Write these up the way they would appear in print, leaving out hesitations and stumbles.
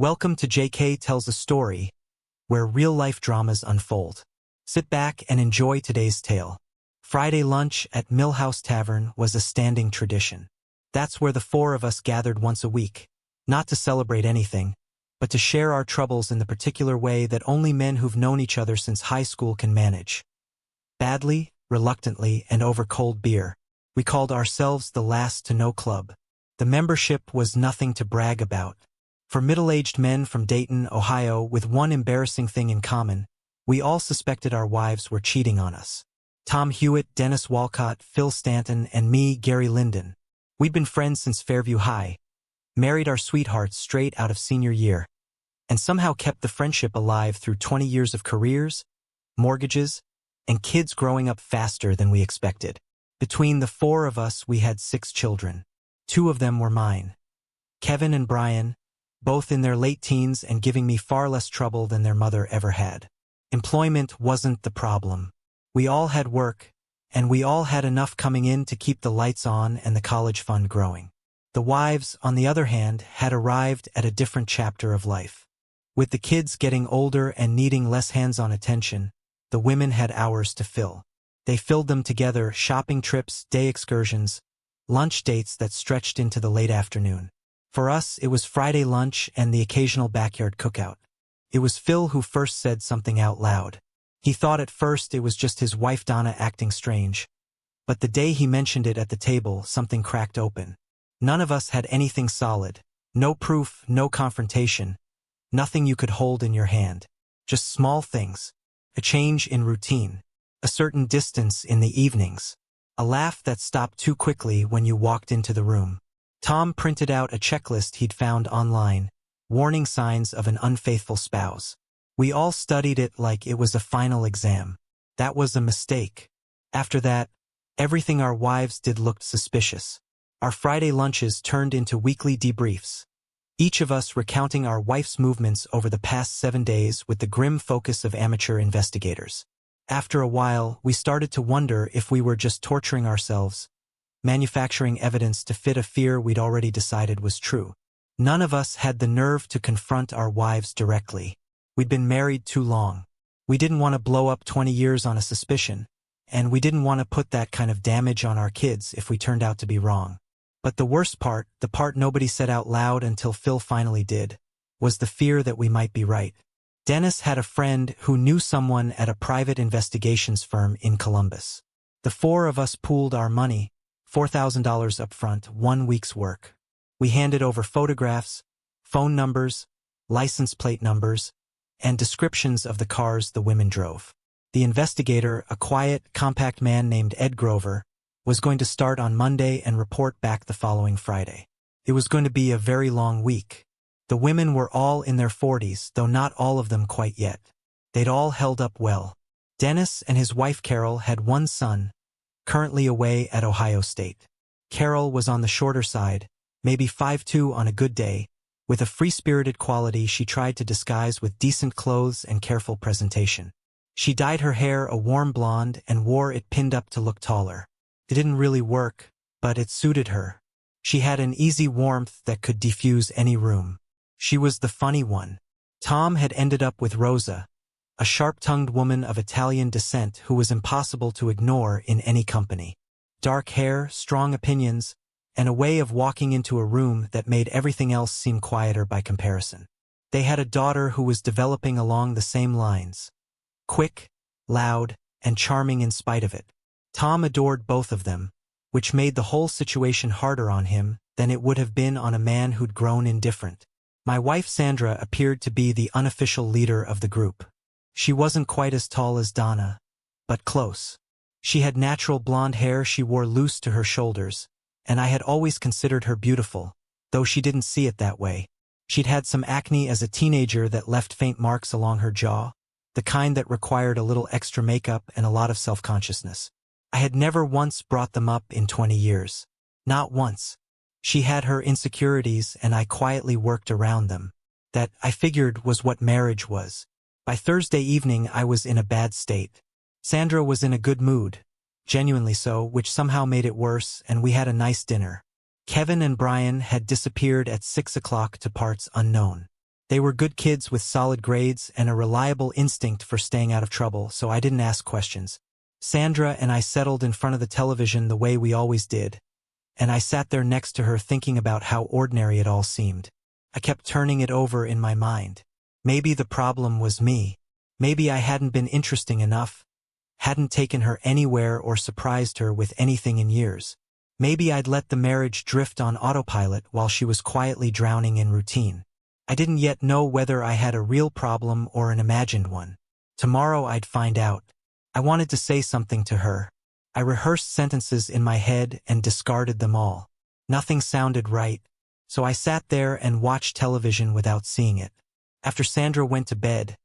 Welcome to JK Tells a Story, where real-life dramas unfold. Sit back and enjoy today's tale. Friday lunch at Millhouse Tavern was a standing tradition. That's where the four of us gathered once a week, not to celebrate anything, but to share our troubles in the particular way that only men who've known each other since high school can manage. Badly, reluctantly, and over cold beer, we called ourselves the Last to Know Club. The membership was nothing to brag about. For middle-aged men from Dayton, Ohio, with one embarrassing thing in common, we all suspected our wives were cheating on us. Tom Hewitt, Dennis Walcott, Phil Stanton, and me, Gary Linden. We'd been friends since Fairview High, married our sweethearts straight out of senior year, and somehow kept the friendship alive through 20 years of careers, mortgages, and kids growing up faster than we expected. Between the four of us, we had 6 children. 2 of them were mine. Kevin and Brian, both in their late teens and giving me far less trouble than their mother ever had. Employment wasn't the problem. We all had work, and we all had enough coming in to keep the lights on and the college fund growing. The wives, on the other hand, had arrived at a different chapter of life. With the kids getting older and needing less hands-on attention, the women had hours to fill. They filled them together: shopping trips, day excursions, lunch dates that stretched into the late afternoon. For us, it was Friday lunch and the occasional backyard cookout. It was Phil who first said something out loud. He thought at first it was just his wife Donna acting strange. But the day he mentioned it at the table, something cracked open. None of us had anything solid. No proof, no confrontation. Nothing you could hold in your hand. Just small things. A change in routine. A certain distance in the evenings. A laugh that stopped too quickly when you walked into the room. Tom printed out a checklist he'd found online, warning signs of an unfaithful spouse. We all studied it like it was a final exam. That was a mistake. After that, everything our wives did looked suspicious. Our Friday lunches turned into weekly debriefs, each of us recounting our wife's movements over the past 7 days with the grim focus of amateur investigators. After a while, we started to wonder if we were just torturing ourselves, manufacturing evidence to fit a fear we'd already decided was true. None of us had the nerve to confront our wives directly. We'd been married too long. We didn't want to blow up 20 years on a suspicion, and we didn't want to put that kind of damage on our kids if we turned out to be wrong. But the worst part, the part nobody said out loud until Phil finally did, was the fear that we might be right. Dennis had a friend who knew someone at a private investigations firm in Columbus. The 4 of us pooled our money, $4,000 up front, 1 week's work. We handed over photographs, phone numbers, license plate numbers, and descriptions of the cars the women drove. The investigator, a quiet, compact man named Ed Grover, was going to start on Monday and report back the following Friday. It was going to be a very long week. The women were all in their 40s, though not all of them quite yet. They'd all held up well. Dennis and his wife Carol had 1 son, currently away at Ohio State. Carol was on the shorter side, maybe 5'2" on a good day, with a free-spirited quality she tried to disguise with decent clothes and careful presentation. She dyed her hair a warm blonde and wore it pinned up to look taller. It didn't really work, but it suited her. She had an easy warmth that could diffuse any room. She was the funny one. Tom had ended up with Rosa, a sharp-tongued woman of Italian descent who was impossible to ignore in any company. Dark hair, strong opinions, and a way of walking into a room that made everything else seem quieter by comparison. They had a daughter who was developing along the same lines. Quick, loud, and charming in spite of it. Tom adored both of them, which made the whole situation harder on him than it would have been on a man who'd grown indifferent. My wife Sandra appeared to be the unofficial leader of the group. She wasn't quite as tall as Donna, but close. She had natural blonde hair she wore loose to her shoulders, and I had always considered her beautiful, though she didn't see it that way. She'd had some acne as a teenager that left faint marks along her jaw, the kind that required a little extra makeup and a lot of self-consciousness. I had never once brought them up in 20 years. Not once. She had her insecurities and I quietly worked around them. That, I figured, was what marriage was. By Thursday evening I was in a bad state. Sandra was in a good mood, genuinely so, which somehow made it worse, and we had a nice dinner. Kevin and Brian had disappeared at 6 o'clock to parts unknown. They were good kids with solid grades and a reliable instinct for staying out of trouble, so I didn't ask questions. Sandra and I settled in front of the television the way we always did, and I sat there next to her thinking about how ordinary it all seemed. I kept turning it over in my mind. Maybe the problem was me. Maybe I hadn't been interesting enough, hadn't taken her anywhere or surprised her with anything in years. Maybe I'd let the marriage drift on autopilot while she was quietly drowning in routine. I didn't yet know whether I had a real problem or an imagined one. Tomorrow I'd find out. I wanted to say something to her. I rehearsed sentences in my head and discarded them all. Nothing sounded right, so I sat there and watched television without seeing it. After Sandra went to bed,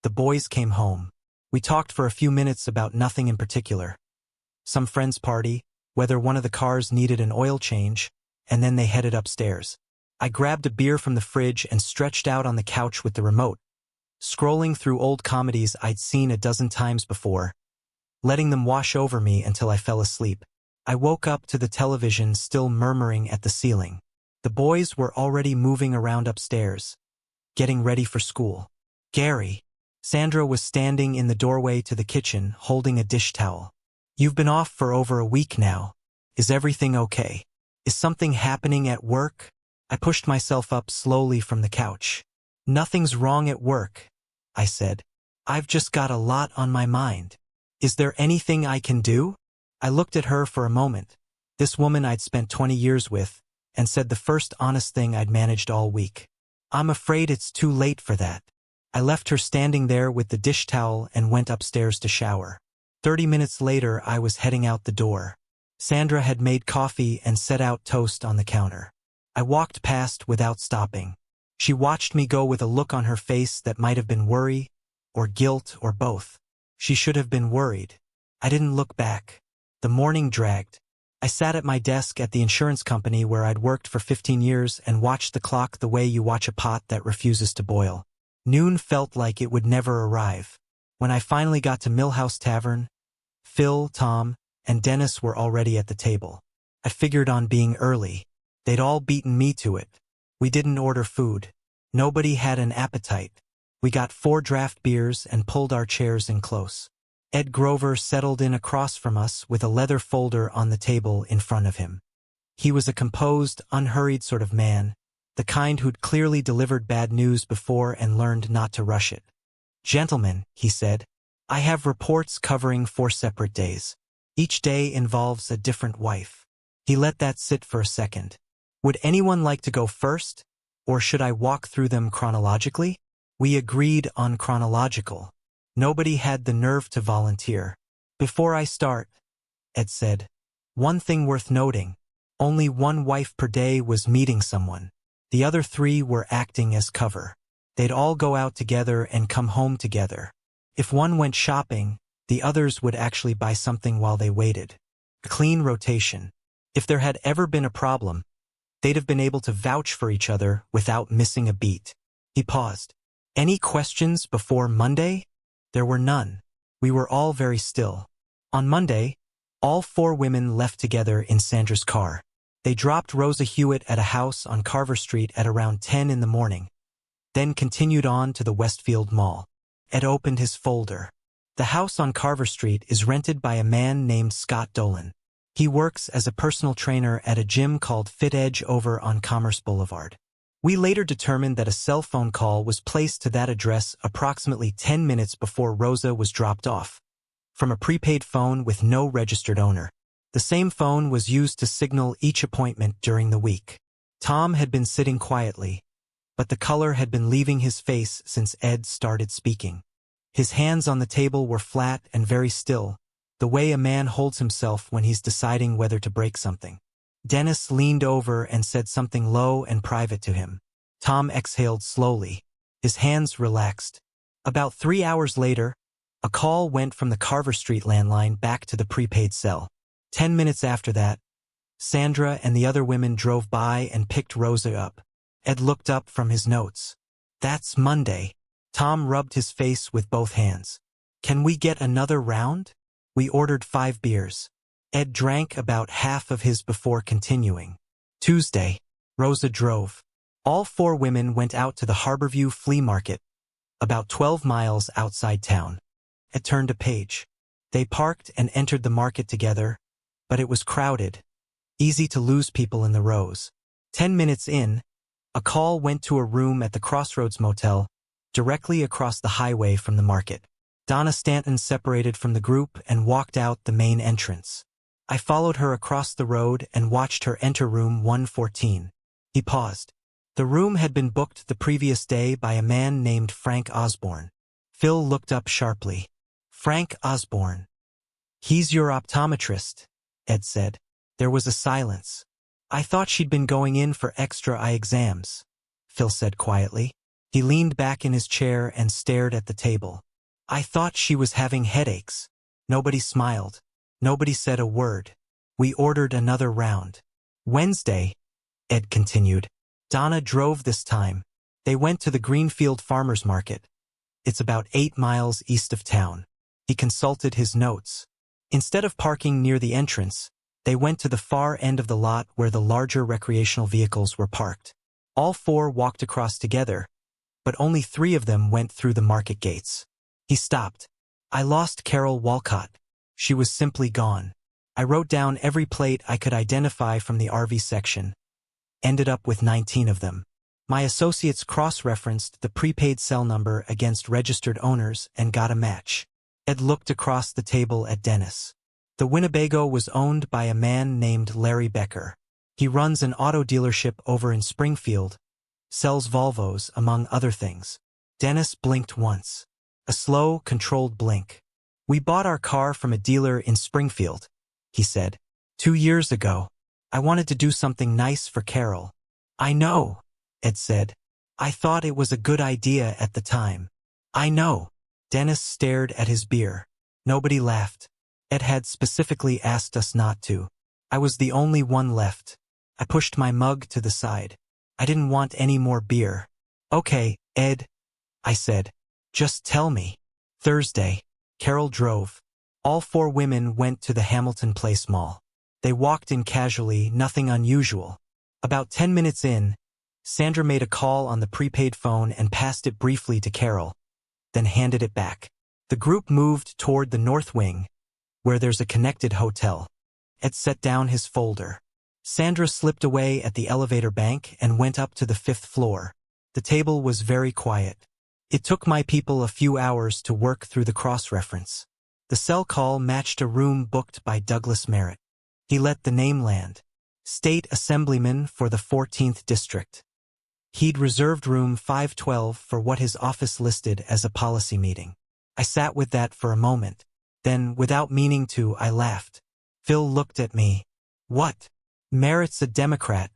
the boys came home. We talked for a few minutes about nothing in particular. Some friend's party, whether one of the cars needed an oil change, and then they headed upstairs. I grabbed a beer from the fridge and stretched out on the couch with the remote, scrolling through old comedies I'd seen a dozen times before, letting them wash over me until I fell asleep. I woke up to the television still murmuring at the ceiling. The boys were already moving around upstairs, getting ready for school. Gary. Sandra was standing in the doorway to the kitchen, holding a dish towel. You've been off for over a week now. Is everything okay? Is something happening at work? I pushed myself up slowly from the couch. Nothing's wrong at work, I said. I've just got a lot on my mind. Is there anything I can do? I looked at her for a moment, this woman I'd spent 20 years with, and said the first honest thing I'd managed all week. I'm afraid it's too late for that. I left her standing there with the dish towel and went upstairs to shower. 30 minutes later, I was heading out the door. Sandra had made coffee and set out toast on the counter. I walked past without stopping. She watched me go with a look on her face that might have been worry, or guilt, or both. She should have been worried. I didn't look back. The morning dragged. I sat at my desk at the insurance company where I'd worked for 15 years and watched the clock the way you watch a pot that refuses to boil. Noon felt like it would never arrive. When I finally got to Millhouse Tavern, Phil, Tom, and Dennis were already at the table. I figured on being early. They'd all beaten me to it. We didn't order food. Nobody had an appetite. We got 4 draft beers and pulled our chairs in close. Ed Grover settled in across from us with a leather folder on the table in front of him. He was a composed, unhurried sort of man, the kind who'd clearly delivered bad news before and learned not to rush it. Gentlemen, he said, I have reports covering 4 separate days. Each day involves a different wife. He let that sit for a second. Would anyone like to go first, or should I walk through them chronologically? We agreed on chronological. Nobody had the nerve to volunteer. Before I start, Ed said, one thing worth noting, only 1 wife per day was meeting someone. The other 3 were acting as cover. They'd all go out together and come home together. If one went shopping, the others would actually buy something while they waited. A clean rotation. If there had ever been a problem, they'd have been able to vouch for each other without missing a beat. He paused. Any questions before Monday? There were none. We were all very still. On Monday, all 4 women left together in Sandra's car. They dropped Rosa Hewitt at a house on Carver Street at around 10 in the morning, then continued on to the Westfield Mall. Ed opened his folder. The house on Carver Street is rented by a man named Scott Dolan. He works as a personal trainer at a gym called Fit Edge over on Commerce Boulevard. We later determined that a cell phone call was placed to that address approximately 10 minutes before Rosa was dropped off, from a prepaid phone with no registered owner. The same phone was used to signal each appointment during the week. Tom had been sitting quietly, but the color had been leaving his face since Ed started speaking. His hands on the table were flat and very still, the way a man holds himself when he's deciding whether to break something. Dennis leaned over and said something low and private to him. Tom exhaled slowly. His hands relaxed. About 3 hours later, a call went from the Carver Street landline back to the prepaid cell. 10 minutes after that, Sandra and the other women drove by and picked Rosa up. Ed looked up from his notes. That's Monday. Tom rubbed his face with both hands. Can we get another round? We ordered 5 beers. Ed drank about half of his before continuing. Tuesday, Rosa drove. All four women went out to the Harborview Flea Market, about 12 miles outside town. Ed turned a page. They parked and entered the market together, but it was crowded, easy to lose people in the rows. 10 minutes in, a call went to a room at the Crossroads Motel, directly across the highway from the market. Donna Stanton separated from the group and walked out the main entrance. I followed her across the road and watched her enter room 114. He paused. The room had been booked the previous day by a man named Frank Osborne. Phil looked up sharply. Frank Osborne. He's your optometrist, Ed said. There was a silence. I thought she'd been going in for extra eye exams, Phil said quietly. He leaned back in his chair and stared at the table. I thought she was having headaches. Nobody smiled. Nobody said a word. We ordered another round. Wednesday, Ed continued. Donna drove this time. They went to the Greenfield Farmers Market. It's about 8 miles east of town. He consulted his notes. Instead of parking near the entrance, they went to the far end of the lot where the larger recreational vehicles were parked. All four walked across together, but only 3 of them went through the market gates. He stopped. I lost Carol Walcott. She was simply gone. I wrote down every plate I could identify from the RV section. Ended up with 19 of them. My associates cross-referenced the prepaid cell number against registered owners and got a match. Ed looked across the table at Dennis. The Winnebago was owned by a man named Larry Becker. He runs an auto dealership over in Springfield, sells Volvos, among other things. Dennis blinked once. A slow, controlled blink. We bought our car from a dealer in Springfield, he said. 2 years ago. I wanted to do something nice for Carol. I know, Ed said. I thought it was a good idea at the time. I know. Dennis stared at his beer. Nobody laughed. Ed had specifically asked us not to. I was the only one left. I pushed my mug to the side. I didn't want any more beer. Okay, Ed, I said. Just tell me. Thursday. Carol drove. All 4 women went to the Hamilton Place Mall. They walked in casually, nothing unusual. About 10 minutes in, Sandra made a call on the prepaid phone and passed it briefly to Carol, then handed it back. The group moved toward the north wing, where there's a connected hotel. Ed set down his folder. Sandra slipped away at the elevator bank and went up to the 5th floor. The table was very quiet. It took my people a few hours to work through the cross-reference. The cell call matched a room booked by Douglas Merritt. He let the name land. State Assemblyman for the 14th District. He'd reserved room 512 for what his office listed as a policy meeting. I sat with that for a moment. Then, without meaning to, I laughed. Phil looked at me. What? Merritt's a Democrat,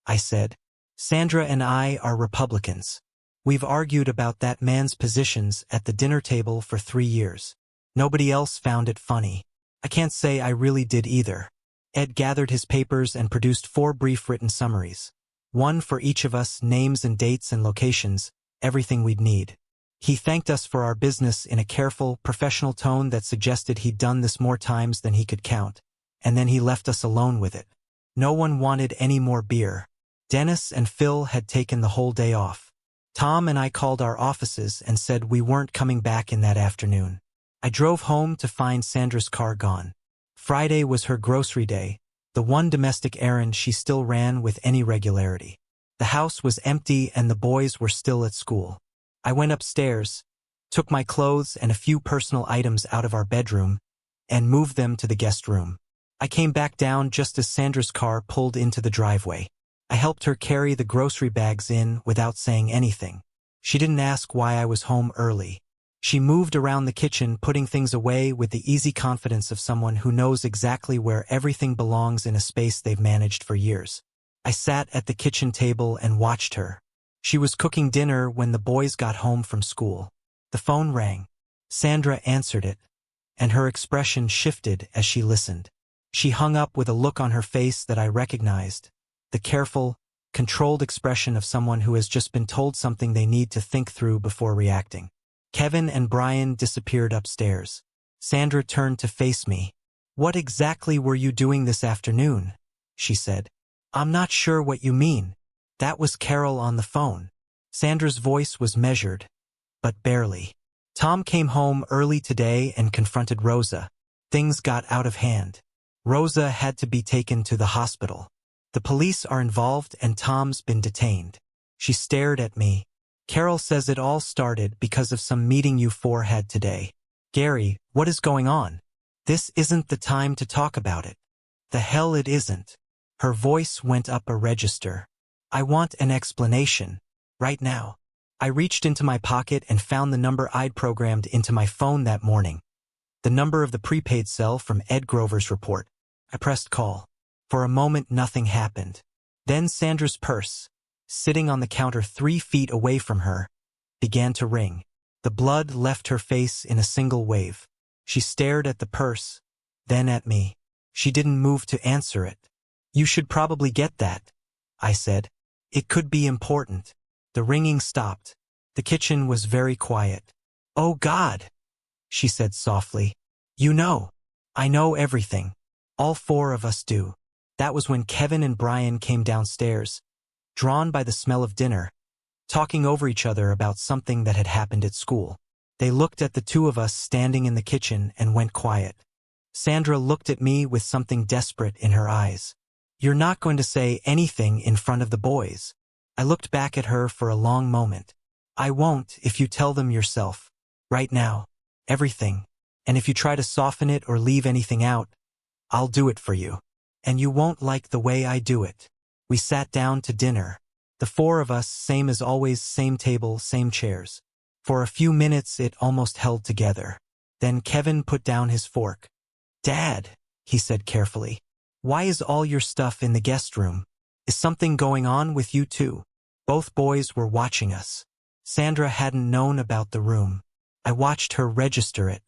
I said. Sandra and I are Republicans. We've argued about that man's positions at the dinner table for 3 years. Nobody else found it funny. I can't say I really did either. Ed gathered his papers and produced 4 brief written summaries. 1 for each of us, names and dates and locations, everything we'd need. He thanked us for our business in a careful, professional tone that suggested he'd done this more times than he could count, and then he left us alone with it. No one wanted any more beer. Dennis and Phil had taken the whole day off. Tom and I called our offices and said we weren't coming back in that afternoon. I drove home to find Sandra's car gone. Friday was her grocery day, the one domestic errand she still ran with any regularity. The house was empty and the boys were still at school. I went upstairs, took my clothes and a few personal items out of our bedroom, and moved them to the guest room. I came back down just as Sandra's car pulled into the driveway. I helped her carry the grocery bags in without saying anything. She didn't ask why I was home early. She moved around the kitchen, putting things away with the easy confidence of someone who knows exactly where everything belongs in a space they've managed for years. I sat at the kitchen table and watched her. She was cooking dinner when the boys got home from school. The phone rang. Sandra answered it, and her expression shifted as she listened. She hung up with a look on her face that I recognized, the careful, controlled expression of someone who has just been told something they need to think through before reacting. Kevin and Brian disappeared upstairs. Sandra turned to face me. "What exactly were you doing this afternoon?" she said. "I'm not sure what you mean," That was Carol on the phone. Sandra's voice was measured, but barely. Tom came home early today and confronted Rosa. Things got out of hand. Rosa had to be taken to the hospital. The police are involved and Tom's been detained. She stared at me. Carol says it all started because of some meeting you four had today. Gary, what is going on? This isn't the time to talk about it. The hell it isn't. Her voice went up a register. I want an explanation. Right now. I reached into my pocket and found the number I'd programmed into my phone that morning. The number of the prepaid cell from Ed Grover's report. I pressed call. For a moment nothing happened. Then Sandra's purse, sitting on the counter 3 feet away from her, began to ring. The blood left her face in a single wave. She stared at the purse, then at me. She didn't move to answer it. You should probably get that, I said. It could be important. The ringing stopped. The kitchen was very quiet. Oh God, she said softly. You know. I know everything. All 4 of us do. That was when Kevin and Brian came downstairs, drawn by the smell of dinner, talking over each other about something that had happened at school. They looked at the 2 of us standing in the kitchen and went quiet. Sandra looked at me with something desperate in her eyes. You're not going to say anything in front of the boys. I looked back at her for a long moment. I won't if you tell them yourself. Right now. Everything. And if you try to soften it or leave anything out, I'll do it for you. And you won't like the way I do it. We sat down to dinner. The 4 of us, same as always, same table, same chairs. For a few minutes it almost held together. Then Kevin put down his fork. Dad, he said carefully, why is all your stuff in the guest room? Is something going on with you too? Both boys were watching us. Sandra hadn't known about the room. I watched her register it.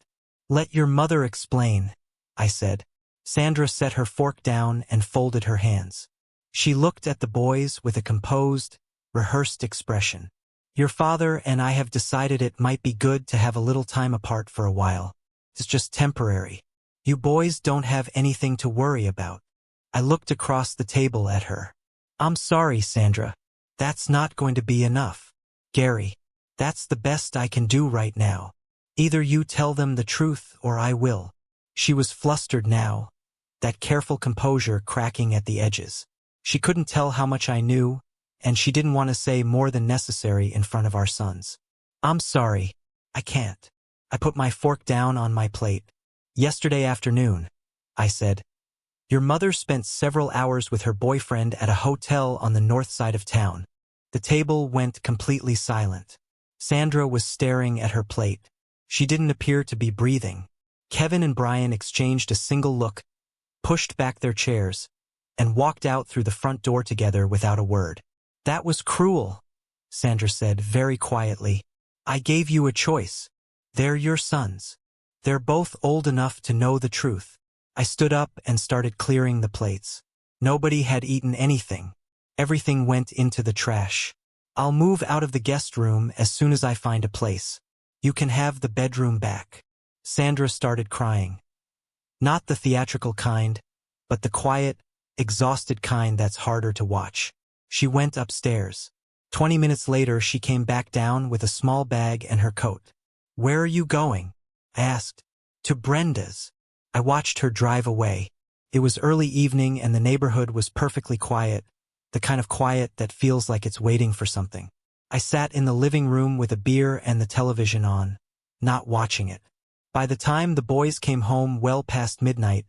Let your mother explain, I said. Sandra set her fork down and folded her hands. She looked at the boys with a composed, rehearsed expression. Your father and I have decided it might be good to have a little time apart for a while. It's just temporary. You boys don't have anything to worry about. I looked across the table at her. I'm sorry, Sandra. That's not going to be enough. Gary, that's the best I can do right now. Either you tell them the truth or I will. She was flustered now, that careful composure cracking at the edges. She couldn't tell how much I knew, and she didn't want to say more than necessary in front of our sons. I'm sorry. I can't. I put my fork down on my plate. Yesterday afternoon, I said. Your mother spent several hours with her boyfriend at a hotel on the north side of town. The table went completely silent. Sandra was staring at her plate. She didn't appear to be breathing. Kevin and Brian exchanged a single look, pushed back their chairs, and walked out through the front door together without a word. That was cruel, Sandra said very quietly. I gave you a choice. They're your sons. They're both old enough to know the truth. I stood up and started clearing the plates. Nobody had eaten anything. Everything went into the trash. I'll move out of the guest room as soon as I find a place. You can have the bedroom back. Sandra started crying. Not the theatrical kind, but the quiet, exhausted kind that's harder to watch. She went upstairs. 20 minutes later, she came back down with a small bag and her coat. Where are you going? I asked. To Brenda's. I watched her drive away. It was early evening and the neighborhood was perfectly quiet, the kind of quiet that feels like it's waiting for something. I sat in the living room with a beer and the television on, not watching it. By the time the boys came home well past midnight,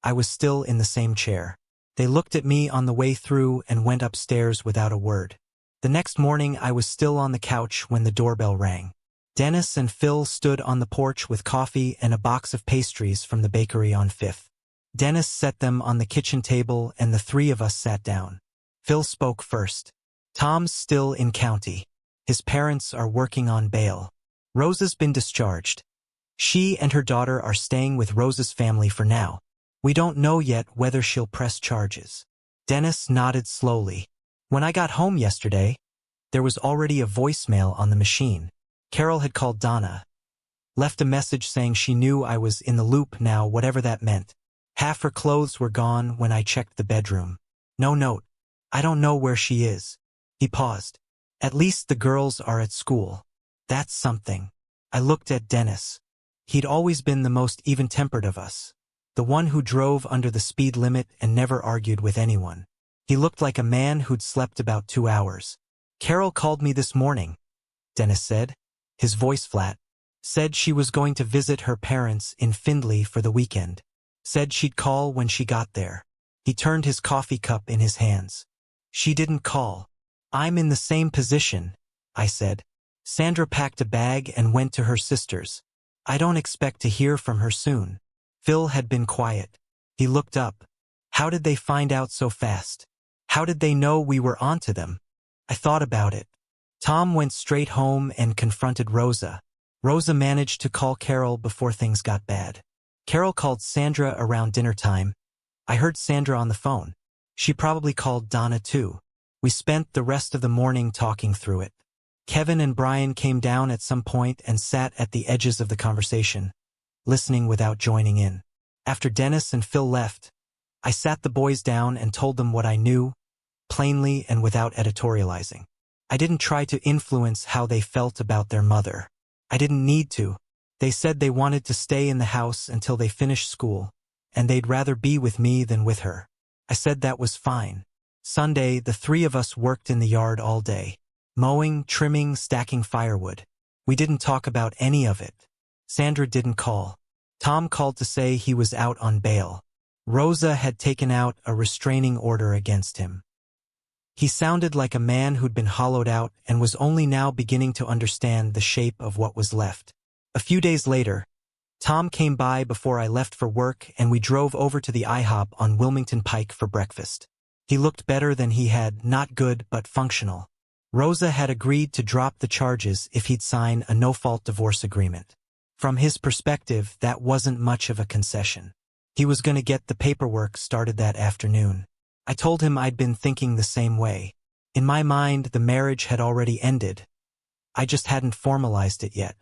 I was still in the same chair. They looked at me on the way through and went upstairs without a word. The next morning I was still on the couch when the doorbell rang. Dennis and Phil stood on the porch with coffee and a box of pastries from the bakery on 5th. Dennis set them on the kitchen table and the 3 of us sat down. Phil spoke first. Tom's still in county. His parents are working on bail. Rosa's been discharged. She and her daughter are staying with Rosa's family for now. We don't know yet whether she'll press charges. Dennis nodded slowly. When I got home yesterday, there was already a voicemail on the machine. Carol had called Donna, left a message saying she knew I was in the loop now, whatever that meant. Half her clothes were gone when I checked the bedroom. No note. I don't know where she is. He paused. At least the girls are at school. That's something. I looked at Dennis. He'd always been the most even-tempered of us. The one who drove under the speed limit and never argued with anyone. He looked like a man who'd slept about 2 hours. Carol called me this morning, Dennis said, his voice flat. Said she was going to visit her parents in Findlay for the weekend. Said she'd call when she got there. He turned his coffee cup in his hands. She didn't call. I'm in the same position, I said. Sandra packed a bag and went to her sister's. I don't expect to hear from her soon. Phil had been quiet. He looked up. How did they find out so fast? How did they know we were onto them? I thought about it. Tom went straight home and confronted Rosa. Rosa managed to call Carol before things got bad. Carol called Sandra around dinner time. I heard Sandra on the phone. She probably called Donna too. We spent the rest of the morning talking through it. Kevin and Brian came down at some point and sat at the edges of the conversation, listening without joining in. After Dennis and Phil left, I sat the boys down and told them what I knew, plainly and without editorializing. I didn't try to influence how they felt about their mother. I didn't need to. They said they wanted to stay in the house until they finished school, and they'd rather be with me than with her. I said that was fine. Sunday, the three of us worked in the yard all day. Mowing, trimming, stacking firewood. We didn't talk about any of it. Sandra didn't call. Tom called to say he was out on bail. Rosa had taken out a restraining order against him. He sounded like a man who'd been hollowed out and was only now beginning to understand the shape of what was left. A few days later, Tom came by before I left for work and we drove over to the IHOP on Wilmington Pike for breakfast. He looked better than he had, not good but functional. Rosa had agreed to drop the charges if he'd sign a no-fault divorce agreement. From his perspective, that wasn't much of a concession. He was going to get the paperwork started that afternoon. I told him I'd been thinking the same way. In my mind, the marriage had already ended. I just hadn't formalized it yet.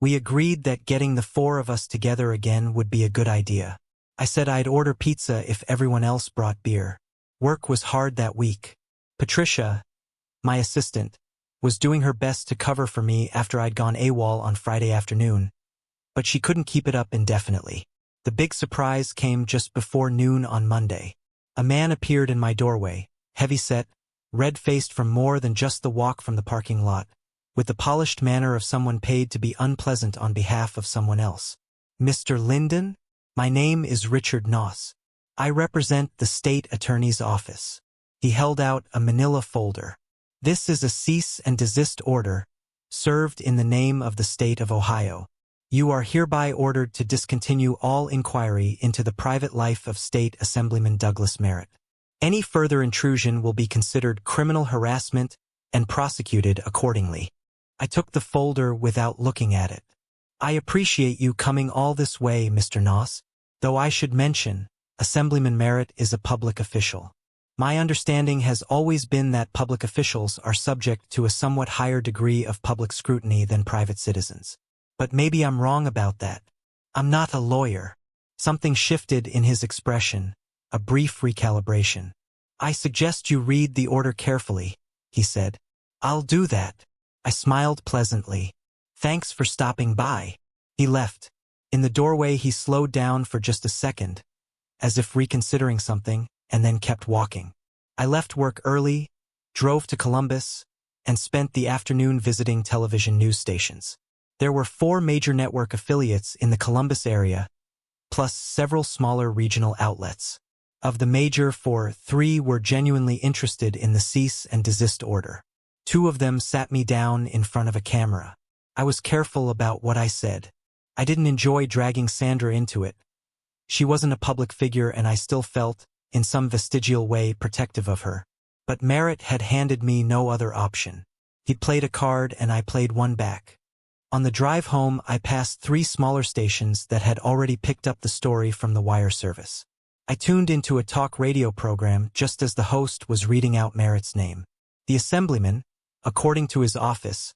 We agreed that getting the four of us together again would be a good idea. I said I'd order pizza if everyone else brought beer. Work was hard that week. Patricia, my assistant, was doing her best to cover for me after I'd gone AWOL on Friday afternoon, but she couldn't keep it up indefinitely. The big surprise came just before noon on Monday. A man appeared in my doorway, heavy-set, red-faced from more than just the walk from the parking lot, with the polished manner of someone paid to be unpleasant on behalf of someone else. Mr. Linden? My name is Richard Noss. I represent the state attorney's office. He held out a manila folder. This is a cease and desist order, served in the name of the state of Ohio. You are hereby ordered to discontinue all inquiry into the private life of State Assemblyman Douglas Merritt. Any further intrusion will be considered criminal harassment and prosecuted accordingly. I took the folder without looking at it. I appreciate you coming all this way, Mr. Noss, though I should mention, Assemblyman Merritt is a public official. My understanding has always been that public officials are subject to a somewhat higher degree of public scrutiny than private citizens. But maybe I'm wrong about that. I'm not a lawyer. Something shifted in his expression, a brief recalibration. I suggest you read the order carefully, he said. I'll do that. I smiled pleasantly. Thanks for stopping by. He left. In the doorway he slowed down for just a second, as if reconsidering something, and then kept walking. I left work early, drove to Columbus, and spent the afternoon visiting television news stations. There were 4 major network affiliates in the Columbus area, plus several smaller regional outlets. Of the major 4, 3 were genuinely interested in the cease and desist order. 2 of them sat me down in front of a camera. I was careful about what I said. I didn't enjoy dragging Sandra into it. She wasn't a public figure and I still felt, in some vestigial way, protective of her. But Merritt had handed me no other option. He'd played a card and I played one back. On the drive home, I passed 3 smaller stations that had already picked up the story from the wire service. I tuned into a talk radio program just as the host was reading out Merritt's name. The assemblyman, according to his office,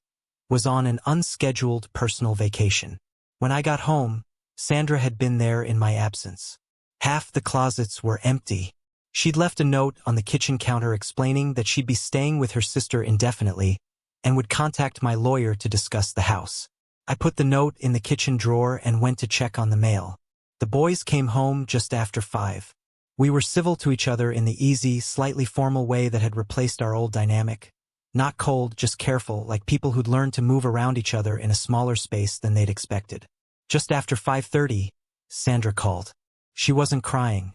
was on an unscheduled personal vacation. When I got home, Sandra had been there in my absence. Half the closets were empty. She'd left a note on the kitchen counter explaining that she'd be staying with her sister indefinitely and would contact my lawyer to discuss the house. I put the note in the kitchen drawer and went to check on the mail. The boys came home just after 5. We were civil to each other in the easy, slightly formal way that had replaced our old dynamic. Not cold, just careful, like people who'd learned to move around each other in a smaller space than they'd expected. Just after 5:30, Sandra called. She wasn't crying.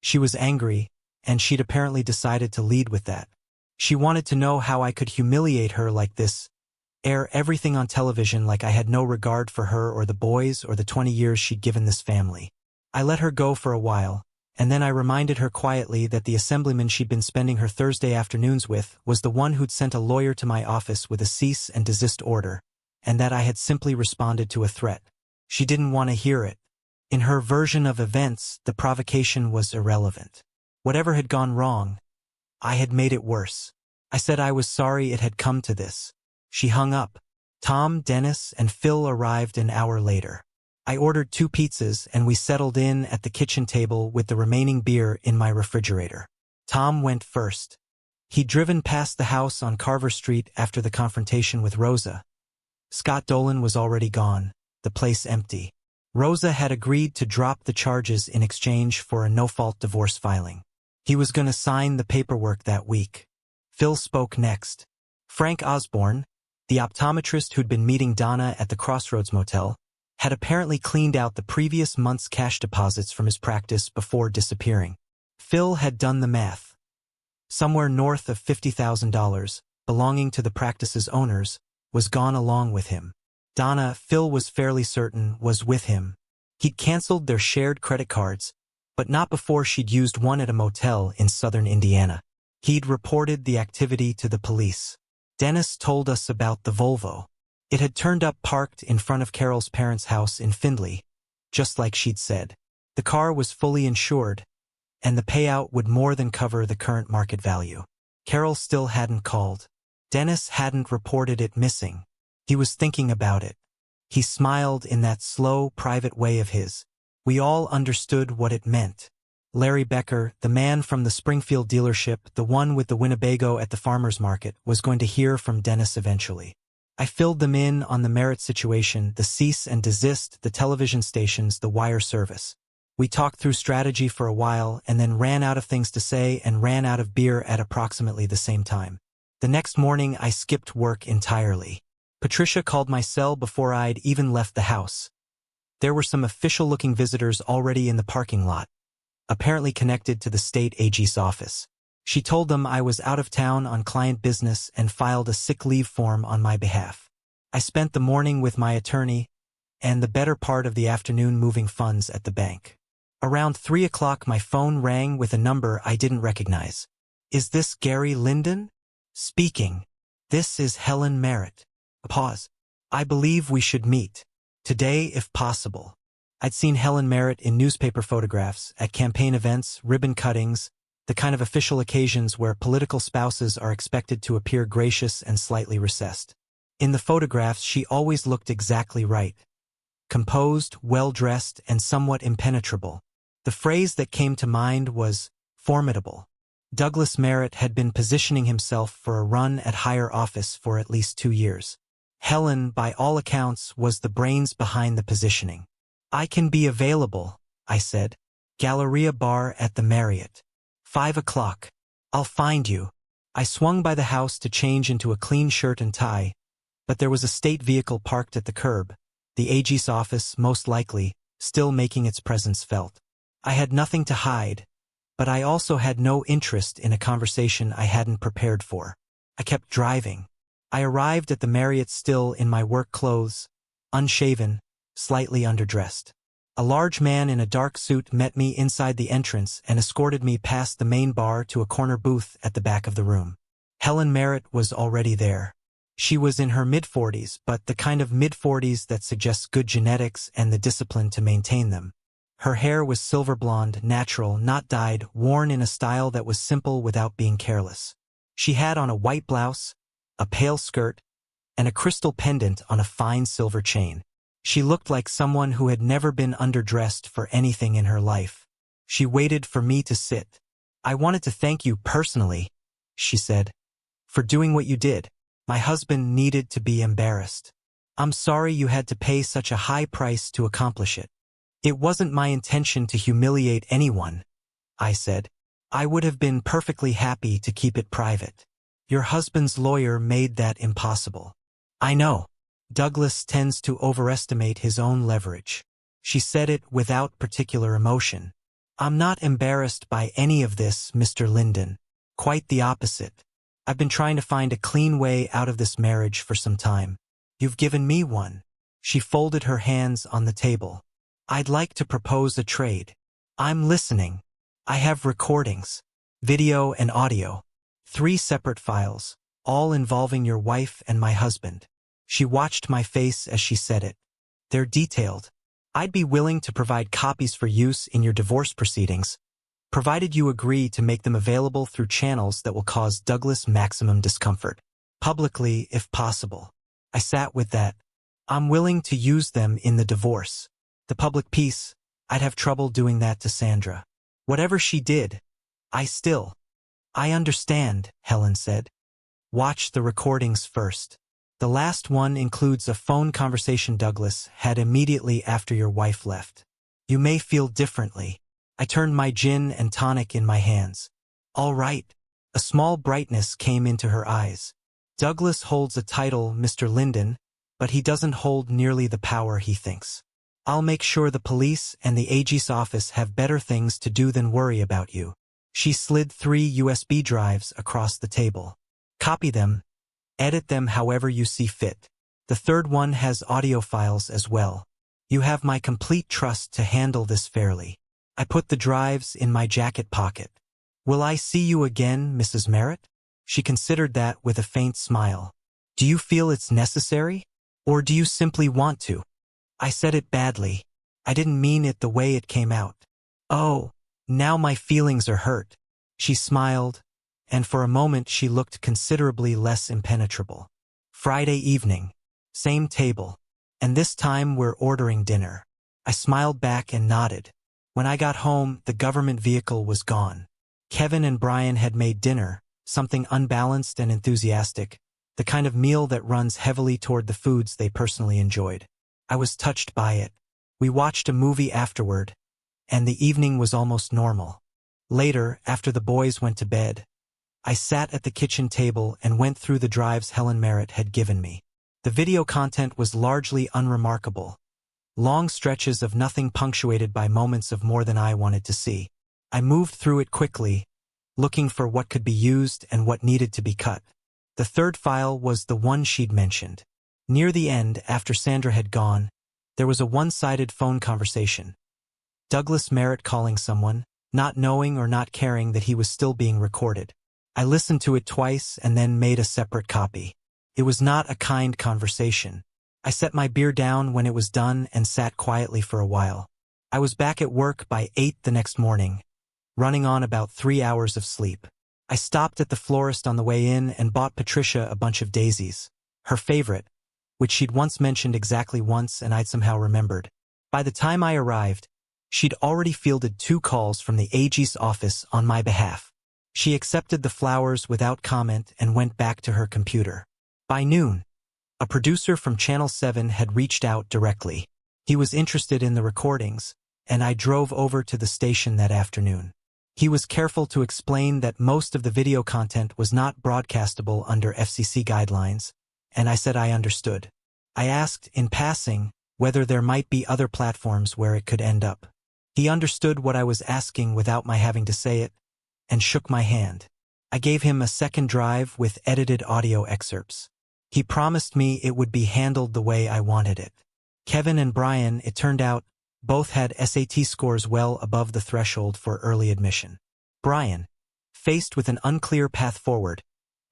She was angry, and she'd apparently decided to lead with that. She wanted to know how I could humiliate her like this, air everything on television like I had no regard for her or the boys or the 20 years she'd given this family. I let her go for a while, and then I reminded her quietly that the assemblyman she'd been spending her Thursday afternoons with was the one who'd sent a lawyer to my office with a cease and desist order, and that I had simply responded to a threat. She didn't want to hear it. In her version of events, the provocation was irrelevant. Whatever had gone wrong, I had made it worse. I said I was sorry it had come to this. She hung up. Tom, Dennis, and Phil arrived an hour later. I ordered 2 pizzas and we settled in at the kitchen table with the remaining beer in my refrigerator. Tom went first. He'd driven past the house on Carver Street after the confrontation with Rosa. Scott Dolan was already gone, the place empty. Rosa had agreed to drop the charges in exchange for a no-fault divorce filing. He was going to sign the paperwork that week. Phil spoke next. Frank Osborne, the optometrist who'd been meeting Donna at the Crossroads Motel, had apparently cleaned out the previous month's cash deposits from his practice before disappearing. Phil had done the math. Somewhere north of $50,000, belonging to the practice's owners, was gone along with him. Donna, Phil was fairly certain, was with him. He'd canceled their shared credit cards, but not before she'd used one at a motel in southern Indiana. He'd reported the activity to the police. Dennis told us about the Volvo. It had turned up parked in front of Carol's parents' house in Findlay, just like she'd said. The car was fully insured, and the payout would more than cover the current market value. Carol still hadn't called. Dennis hadn't reported it missing. He was thinking about it. He smiled in that slow, private way of his. We all understood what it meant. Larry Becker, the man from the Springfield dealership, the one with the Winnebago at the farmer's market, was going to hear from Dennis eventually. I filled them in on the Merritt situation, the cease and desist, the television stations, the wire service. We talked through strategy for a while and then ran out of things to say and ran out of beer at approximately the same time. The next morning I skipped work entirely. Patricia called my cell before I'd even left the house. There were some official-looking visitors already in the parking lot, apparently connected to the state AG's office. She told them I was out of town on client business and filed a sick leave form on my behalf. I spent the morning with my attorney and the better part of the afternoon moving funds at the bank. Around 3 o'clock my phone rang with a number I didn't recognize. "Is this Gary Linden?" "Speaking. This is Helen Merritt." A pause. "I believe we should meet. Today, if possible." I'd seen Helen Merritt in newspaper photographs, at campaign events, ribbon cuttings, the kind of official occasions where political spouses are expected to appear gracious and slightly recessed. In the photographs, she always looked exactly right. Composed, well-dressed, and somewhat impenetrable. The phrase that came to mind was formidable. Douglas Merritt had been positioning himself for a run at higher office for at least 2 years. Helen, by all accounts, was the brains behind the positioning. "I can be available," I said. "Galleria Bar at the Marriott. 5 o'clock. I'll find you." I swung by the house to change into a clean shirt and tie, but there was a state vehicle parked at the curb, the AG's office, most likely, still making its presence felt. I had nothing to hide, but I also had no interest in a conversation I hadn't prepared for. I kept driving. I arrived at the Marriott still in my work clothes, unshaven, slightly underdressed. A large man in a dark suit met me inside the entrance and escorted me past the main bar to a corner booth at the back of the room. Helen Merritt was already there. She was in her mid-40s, but the kind of mid-40s that suggests good genetics and the discipline to maintain them. Her hair was silver blonde, natural, not dyed, worn in a style that was simple without being careless. She had on a white blouse, a pale skirt, and a crystal pendant on a fine silver chain. She looked like someone who had never been underdressed for anything in her life. She waited for me to sit. "I wanted to thank you personally," she said, "for doing what you did. My husband needed to be embarrassed. I'm sorry you had to pay such a high price to accomplish it." "It wasn't my intention to humiliate anyone," I said. "I would have been perfectly happy to keep it private. Your husband's lawyer made that impossible." "I know. Douglas tends to overestimate his own leverage." She said it without particular emotion. "I'm not embarrassed by any of this, Mr. Linden. Quite the opposite. I've been trying to find a clean way out of this marriage for some time. You've given me one." She folded her hands on the table. "I'd like to propose a trade." "I'm listening. I have recordings, video and audio. 3 separate files, all involving your wife and my husband." She watched my face as she said it. "They're detailed. I'd be willing to provide copies for use in your divorce proceedings, provided you agree to make them available through channels that will cause Douglas maximum discomfort. Publicly, if possible." I sat with that. "I'm willing to use them in the divorce. The public piece, I'd have trouble doing that to Sandra. Whatever she did, I understand," Helen said. "Watch the recordings first. The last one includes a phone conversation Douglas had immediately after your wife left. You may feel differently." I turned my gin and tonic in my hands. "All right." A small brightness came into her eyes. "Douglas holds a title, Mr. Linden, but he doesn't hold nearly the power he thinks. I'll make sure the police and the AG's office have better things to do than worry about you." She slid 3 USB drives across the table. "Copy them. Edit them however you see fit. The 3rd one has audio files as well. You have my complete trust to handle this fairly." I put the drives in my jacket pocket. "Will I see you again, Mrs. Merritt?" She considered that with a faint smile. "Do you feel it's necessary? Or do you simply want to?" I said it badly. I didn't mean it the way it came out. "Oh, now my feelings are hurt." She smiled, and for a moment she looked considerably less impenetrable. "Friday evening. Same table. And this time we're ordering dinner." I smiled back and nodded. When I got home, the government vehicle was gone. Kevin and Brian had made dinner, something unbalanced and enthusiastic, the kind of meal that runs heavily toward the foods they personally enjoyed. I was touched by it. We watched a movie afterward, and the evening was almost normal. Later, after the boys went to bed, I sat at the kitchen table and went through the drives Helen Merritt had given me. The video content was largely unremarkable. Long stretches of nothing punctuated by moments of more than I wanted to see. I moved through it quickly, looking for what could be used and what needed to be cut. The 3rd file was the one she'd mentioned. Near the end, after Sandra had gone, there was a one-sided phone conversation. Douglas Merritt calling someone, not knowing or not caring that he was still being recorded. I listened to it twice and then made a separate copy. It was not a kind conversation. I set my beer down when it was done and sat quietly for a while. I was back at work by 8 the next morning, running on about 3 hours of sleep. I stopped at the florist on the way in and bought Patricia a bunch of daisies, her favorite, which she'd once mentioned exactly once and I'd somehow remembered. By the time I arrived, she'd already fielded 2 calls from the AG's office on my behalf. She accepted the flowers without comment and went back to her computer. By noon, a producer from Channel 7 had reached out directly. He was interested in the recordings, and I drove over to the station that afternoon. He was careful to explain that most of the video content was not broadcastable under FCC guidelines, and I said I understood. I asked, in passing, whether there might be other platforms where it could end up. He understood what I was asking without my having to say it, and shook my hand. I gave him a 2nd drive with edited audio excerpts. He promised me it would be handled the way I wanted it. Kevin and Brian, it turned out, both had SAT scores well above the threshold for early admission. Brian, faced with an unclear path forward,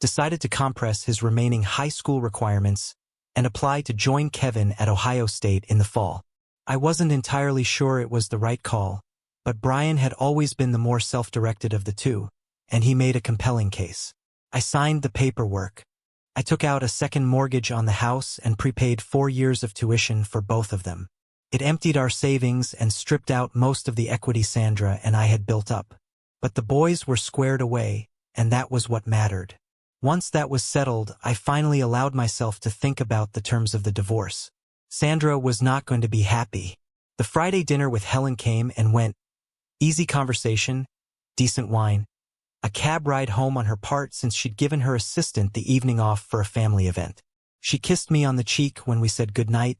decided to compress his remaining high school requirements and apply to join Kevin at Ohio State in the fall. I wasn't entirely sure it was the right call, but Brian had always been the more self-directed of the two, and he made a compelling case. I signed the paperwork. I took out a 2nd mortgage on the house and prepaid 4 years of tuition for both of them. It emptied our savings and stripped out most of the equity Sandra and I had built up. But the boys were squared away, and that was what mattered. Once that was settled, I finally allowed myself to think about the terms of the divorce. Sandra was not going to be happy. The Friday dinner with Helen came and went. Easy conversation, decent wine, a cab ride home on her part since she'd given her assistant the evening off for a family event. She kissed me on the cheek when we said goodnight,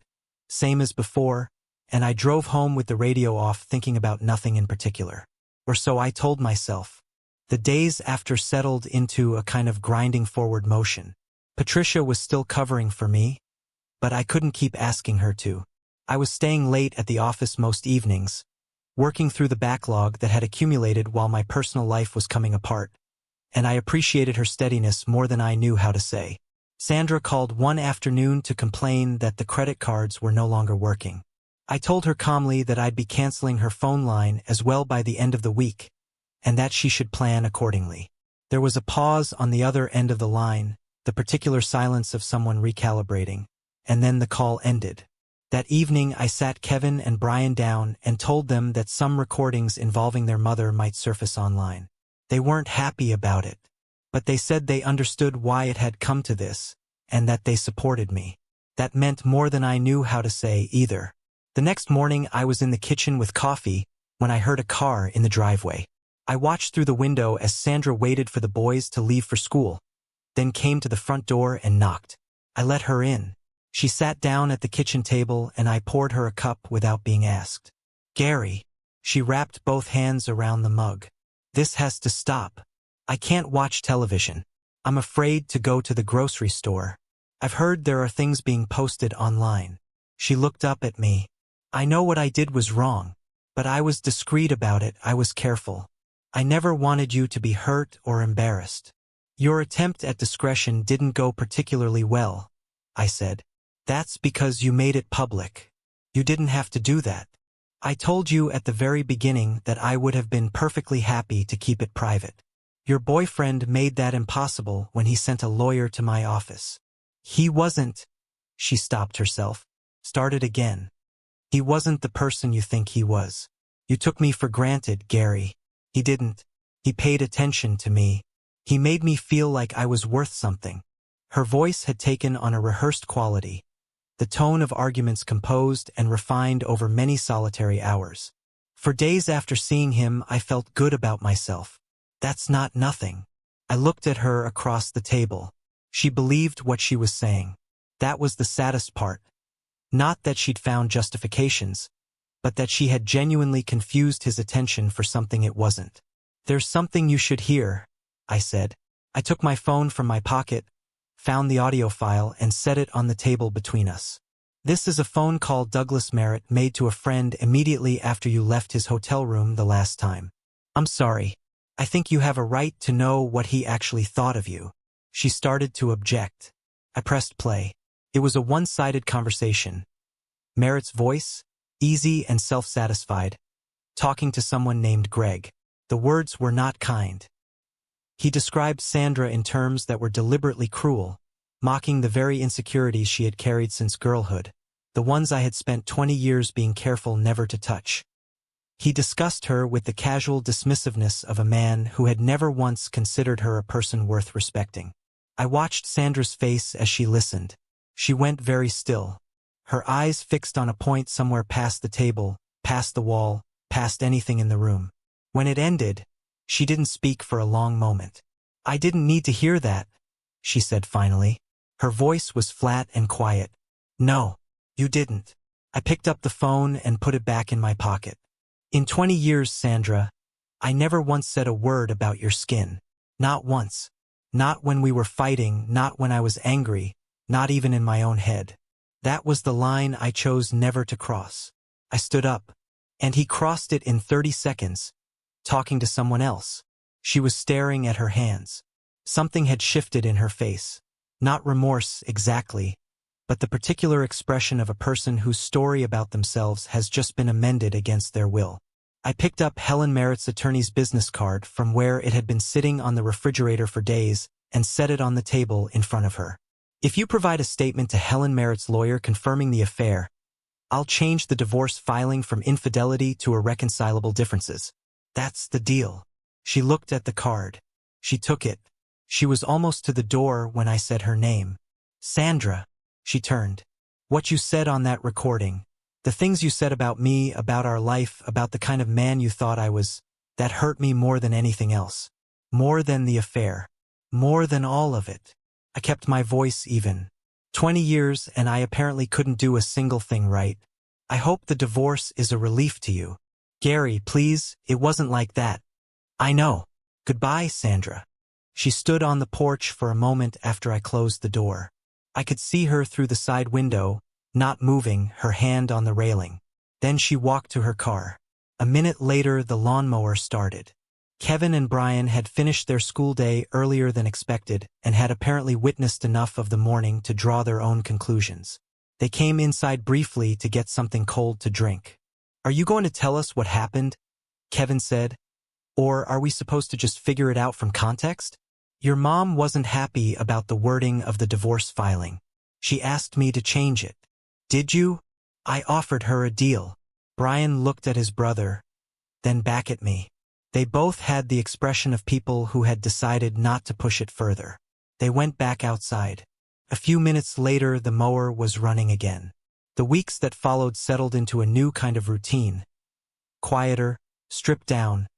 same as before, and I drove home with the radio off thinking about nothing in particular. Or so I told myself. The days after settled into a kind of grinding forward motion. Patricia was still covering for me, but I couldn't keep asking her to. I was staying late at the office most evenings, working through the backlog that had accumulated while my personal life was coming apart, and I appreciated her steadiness more than I knew how to say. Sandra called one afternoon to complain that the credit cards were no longer working. I told her calmly that I'd be canceling her phone line as well by the end of the week, and that she should plan accordingly. There was a pause on the other end of the line, the particular silence of someone recalibrating, and then the call ended. That evening I sat Kevin and Brian down and told them that some recordings involving their mother might surface online. They weren't happy about it, but they said they understood why it had come to this, and that they supported me. That meant more than I knew how to say either. The next morning I was in the kitchen with coffee when I heard a car in the driveway. I watched through the window as Sandra waited for the boys to leave for school, then came to the front door and knocked. I let her in. She sat down at the kitchen table and I poured her a cup without being asked. Gary. She wrapped both hands around the mug. This has to stop. I can't watch television. I'm afraid to go to the grocery store. I've heard there are things being posted online. She looked up at me. I know what I did was wrong, but I was discreet about it. I was careful. I never wanted you to be hurt or embarrassed. Your attempt at discretion didn't go particularly well, I said. That's because you made it public. You didn't have to do that. I told you at the very beginning that I would have been perfectly happy to keep it private. Your boyfriend made that impossible when he sent a lawyer to my office. He wasn't. She stopped herself, started again. He wasn't the person you think he was. You took me for granted, Gary. He didn't. He paid attention to me. He made me feel like I was worth something. Her voice had taken on a rehearsed quality, the tone of arguments composed and refined over many solitary hours. For days after seeing him, I felt good about myself. That's not nothing. I looked at her across the table. She believed what she was saying. That was the saddest part. Not that she'd found justifications, but that she had genuinely confused his attention for something it wasn't. There's something you should hear, I said. I took my phone from my pocket, found the audio file, and set it on the table between us. This is a phone call Douglas Merritt made to a friend immediately after you left his hotel room the last time. I'm sorry. I think you have a right to know what he actually thought of you. She started to object. I pressed play. It was a one-sided conversation. Merritt's voice, easy and self-satisfied, talking to someone named Greg. The words were not kind. He described Sandra in terms that were deliberately cruel, mocking the very insecurities she had carried since girlhood, the ones I had spent 20 years being careful never to touch. He discussed her with the casual dismissiveness of a man who had never once considered her a person worth respecting. I watched Sandra's face as she listened. She went very still, her eyes fixed on a point somewhere past the table, past the wall, past anything in the room. When it ended, she didn't speak for a long moment. I didn't need to hear that, she said finally. Her voice was flat and quiet. No, you didn't. I picked up the phone and put it back in my pocket. In 20 years, Sandra, I never once said a word about your skin. Not once. Not when we were fighting, not when I was angry, not even in my own head. That was the line I chose never to cross. I stood up, and he crossed it in 30 seconds, talking to someone else. She was staring at her hands. Something had shifted in her face. Not remorse, exactly, but the particular expression of a person whose story about themselves has just been amended against their will. I picked up Helen Merritt's attorney's business card from where it had been sitting on the refrigerator for days and set it on the table in front of her. If you provide a statement to Helen Merritt's lawyer confirming the affair, I'll change the divorce filing from infidelity to irreconcilable differences. That's the deal. She looked at the card. She took it. She was almost to the door when I said her name. Sandra. She turned. What you said on that recording, the things you said about me, about our life, about the kind of man you thought I was, that hurt me more than anything else. More than the affair. More than all of it. I kept my voice even. 20 years and I apparently couldn't do a single thing right. I hope the divorce is a relief to you. Gary, please, it wasn't like that. I know. Goodbye, Sandra. She stood on the porch for a moment after I closed the door. I could see her through the side window, not moving, her hand on the railing. Then she walked to her car. A minute later, the lawnmower started. Kevin and Brian had finished their school day earlier than expected and had apparently witnessed enough of the morning to draw their own conclusions. They came inside briefly to get something cold to drink. Are you going to tell us what happened? Kevin said. Or are we supposed to just figure it out from context? Your mom wasn't happy about the wording of the divorce filing. She asked me to change it. Did you? I offered her a deal. Brian looked at his brother, then back at me. They both had the expression of people who had decided not to push it further. They went back outside. A few minutes later, the mower was running again. The weeks that followed settled into a new kind of routine. Quieter, stripped down,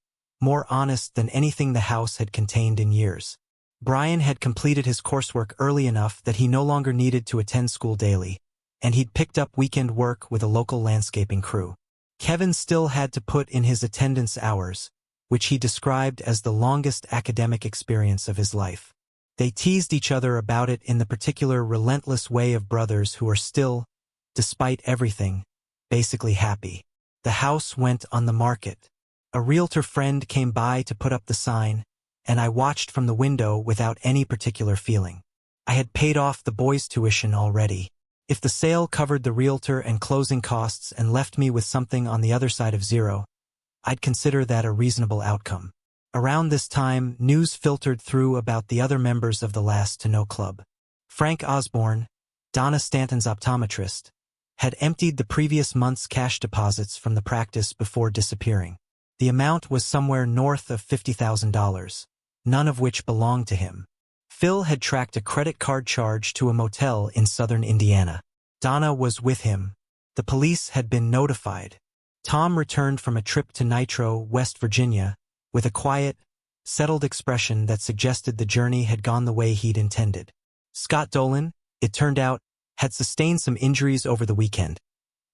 more honest than anything the house had contained in years. Brian had completed his coursework early enough that he no longer needed to attend school daily, and he'd picked up weekend work with a local landscaping crew. Kevin still had to put in his attendance hours, which he described as the longest academic experience of his life. They teased each other about it in the particular relentless way of brothers who are still, despite everything, basically happy. The house went on the market. A realtor friend came by to put up the sign, and I watched from the window without any particular feeling. I had paid off the boys' tuition already. If the sale covered the realtor and closing costs and left me with something on the other side of zero, I'd consider that a reasonable outcome. Around this time, news filtered through about the other members of the Last to Know Club. Frank Osborne, Donna Stanton's optometrist, had emptied the previous month's cash deposits from the practice before disappearing. The amount was somewhere north of $50,000, none of which belonged to him. Phil had tracked a credit card charge to a motel in southern Indiana. Donna was with him. The police had been notified. Tom returned from a trip to Nitro, West Virginia, with a quiet, settled expression that suggested the journey had gone the way he'd intended. Scott Dolan, it turned out, had sustained some injuries over the weekend,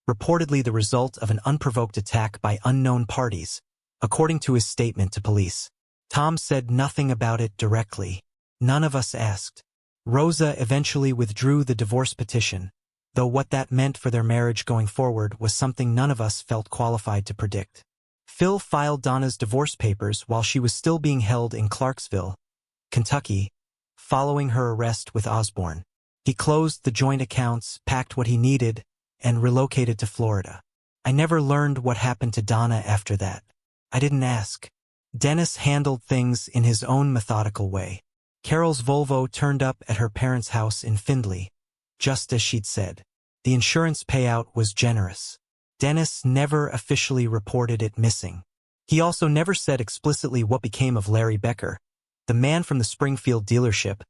reportedly the result of an unprovoked attack by unknown parties, according to his statement to police. Tom said nothing about it directly. None of us asked. Rosa eventually withdrew the divorce petition, though what that meant for their marriage going forward was something none of us felt qualified to predict. Phil filed Donna's divorce papers while she was still being held in Clarksville, Kentucky, following her arrest with Osborne. He closed the joint accounts, packed what he needed, and relocated to Florida. I never learned what happened to Donna after that. I didn't ask. Dennis handled things in his own methodical way. Carol's Volvo turned up at her parents' house in Findlay, just as she'd said. The insurance payout was generous. Dennis never officially reported it missing. He also never said explicitly what became of Larry Becker, the man from the Springfield dealership,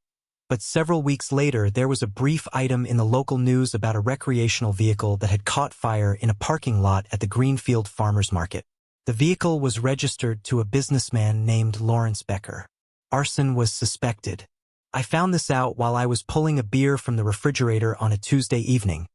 but several weeks later there was a brief item in the local news about a recreational vehicle that had caught fire in a parking lot at the Greenfield Farmers Market. The vehicle was registered to a businessman named Lawrence Becker. Arson was suspected. I found this out while I was pulling a beer from the refrigerator on a Tuesday evening,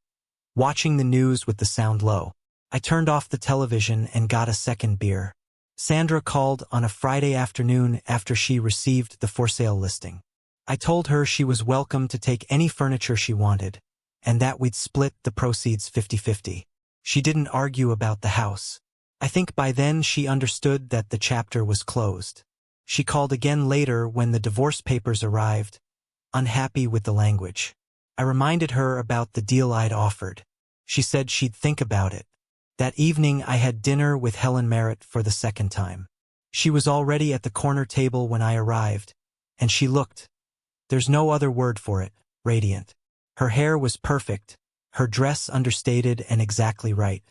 watching the news with the sound low. I turned off the television and got a second beer. Sandra called on a Friday afternoon after she received the for sale listing. I told her she was welcome to take any furniture she wanted, and that we'd split the proceeds 50-50. She didn't argue about the house. I think by then she understood that the chapter was closed. She called again later when the divorce papers arrived, unhappy with the language. I reminded her about the deal I'd offered. She said she'd think about it. That evening I had dinner with Helen Merritt for the second time. She was already at the corner table when I arrived, and she looked, there's no other word for it, radiant. Her hair was perfect, her dress understated and exactly right.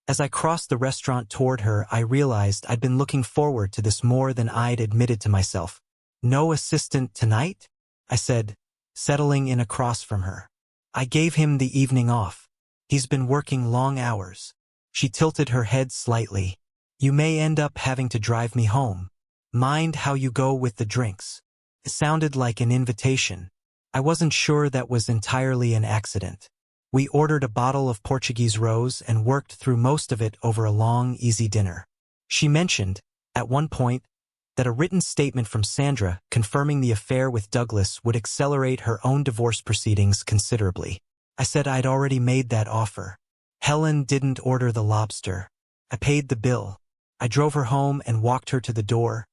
As I crossed the restaurant toward her, I realized I'd been looking forward to this more than I'd admitted to myself. "No assistant tonight?" I said, settling in across from her. "I gave him the evening off. He's been working long hours." She tilted her head slightly. "You may end up having to drive me home. Mind how you go with the drinks." It sounded like an invitation. I wasn't sure that was entirely an accident. We ordered a bottle of Portuguese rose and worked through most of it over a long, easy dinner. She mentioned, at one point, that a written statement from Sandra confirming the affair with Douglas would accelerate her own divorce proceedings considerably. I said I'd already made that offer. Helen didn't order the lobster. I paid the bill. I drove her home and walked her to the door,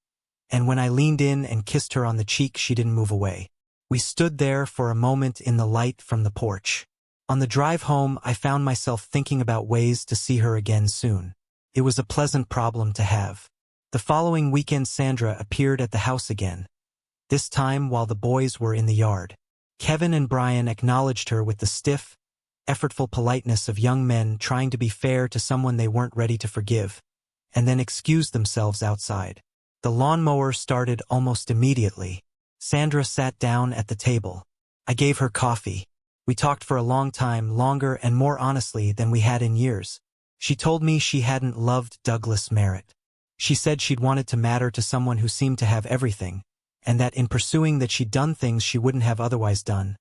and when I leaned in and kissed her on the cheek, she didn't move away. We stood there for a moment in the light from the porch. On the drive home, I found myself thinking about ways to see her again soon. It was a pleasant problem to have. The following weekend, Sandra appeared at the house again, this time while the boys were in the yard. Kevin and Brian acknowledged her with the stiff, effortful politeness of young men trying to be fair to someone they weren't ready to forgive, and then excused themselves outside. The lawnmower started almost immediately. Sandra sat down at the table. I gave her coffee. We talked for a long time, longer and more honestly than we had in years. She told me she hadn't loved Douglas Merritt. She said she'd wanted to matter to someone who seemed to have everything, and that in pursuing that she'd done things she wouldn't have otherwise done.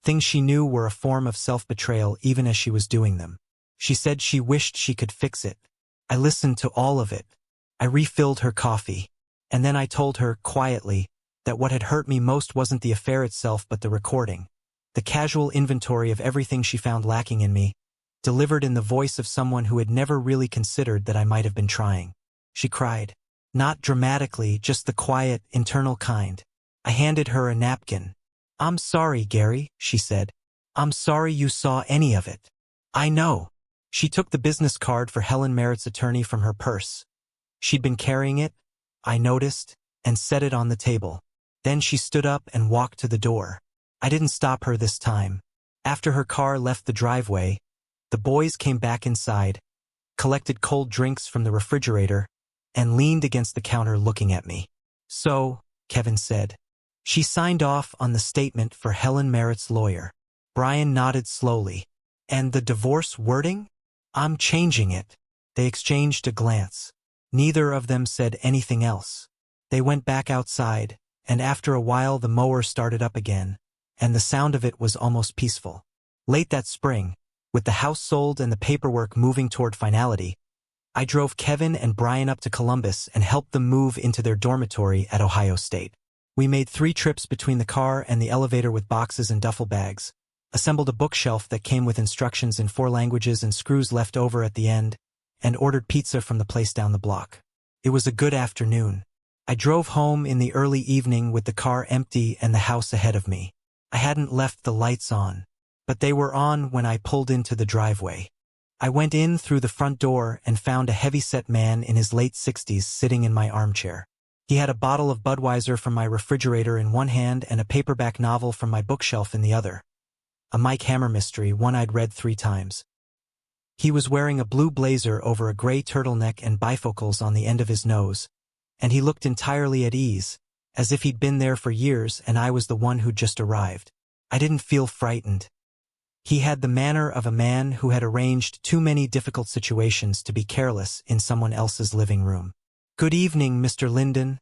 Things she knew were a form of self-betrayal even as she was doing them. She said she wished she could fix it. I listened to all of it. I refilled her coffee. And then I told her, quietly, that what had hurt me most wasn't the affair itself but the recording. The casual inventory of everything she found lacking in me, delivered in the voice of someone who had never really considered that I might have been trying. She cried. Not dramatically, just the quiet, internal kind. I handed her a napkin. "I'm sorry, Gary," she said. "I'm sorry you saw any of it." "I know." She took the business card for Helen Merritt's attorney from her purse. She'd been carrying it, I noticed, and set it on the table. Then she stood up and walked to the door. I didn't stop her this time. After her car left the driveway, the boys came back inside, collected cold drinks from the refrigerator, and leaned against the counter looking at me. "So," Kevin said, "she signed off on the statement for Helen Merritt's lawyer." Brian nodded slowly. "And the divorce wording?" "I'm changing it." They exchanged a glance. Neither of them said anything else. They went back outside, and after a while the mower started up again, and the sound of it was almost peaceful. Late that spring, with the house sold and the paperwork moving toward finality, I drove Kevin and Brian up to Columbus and helped them move into their dormitory at Ohio State. We made 3 trips between the car and the elevator with boxes and duffel bags, assembled a bookshelf that came with instructions in 4 languages and screws left over at the end, and ordered pizza from the place down the block. It was a good afternoon. I drove home in the early evening with the car empty and the house ahead of me. I hadn't left the lights on, but they were on when I pulled into the driveway. I went in through the front door and found a heavy-set man in his late 60s sitting in my armchair. He had a bottle of Budweiser from my refrigerator in one hand and a paperback novel from my bookshelf in the other. A Mike Hammer mystery, one I'd read 3 times. He was wearing a blue blazer over a gray turtleneck and bifocals on the end of his nose, and he looked entirely at ease, as if he'd been there for years and I was the one who'd just arrived. I didn't feel frightened. He had the manner of a man who had arranged too many difficult situations to be careless in someone else's living room. "Good evening, Mr. Linden,"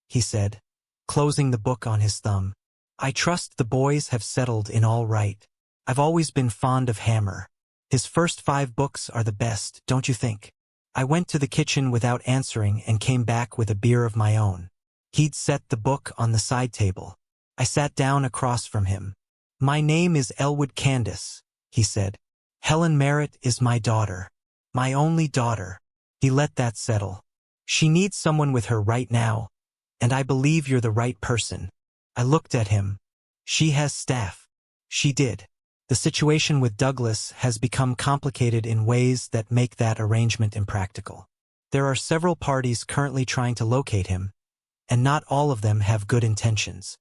he said, closing the book on his thumb. "I trust the boys have settled in all right. I've always been fond of Hammer. His first 5 books are the best, don't you think?" I went to the kitchen without answering and came back with a beer of my own. He'd set the book on the side table. I sat down across from him. "My name is Elwood Candace," he said. "Helen Merritt is my daughter. My only daughter." He let that settle. "She needs someone with her right now, and I believe you're the right person." I looked at him. "She has staff." She did. The situation with Douglas has become complicated in ways that make that arrangement impractical. There are several parties currently trying to locate him, and not all of them have good intentions.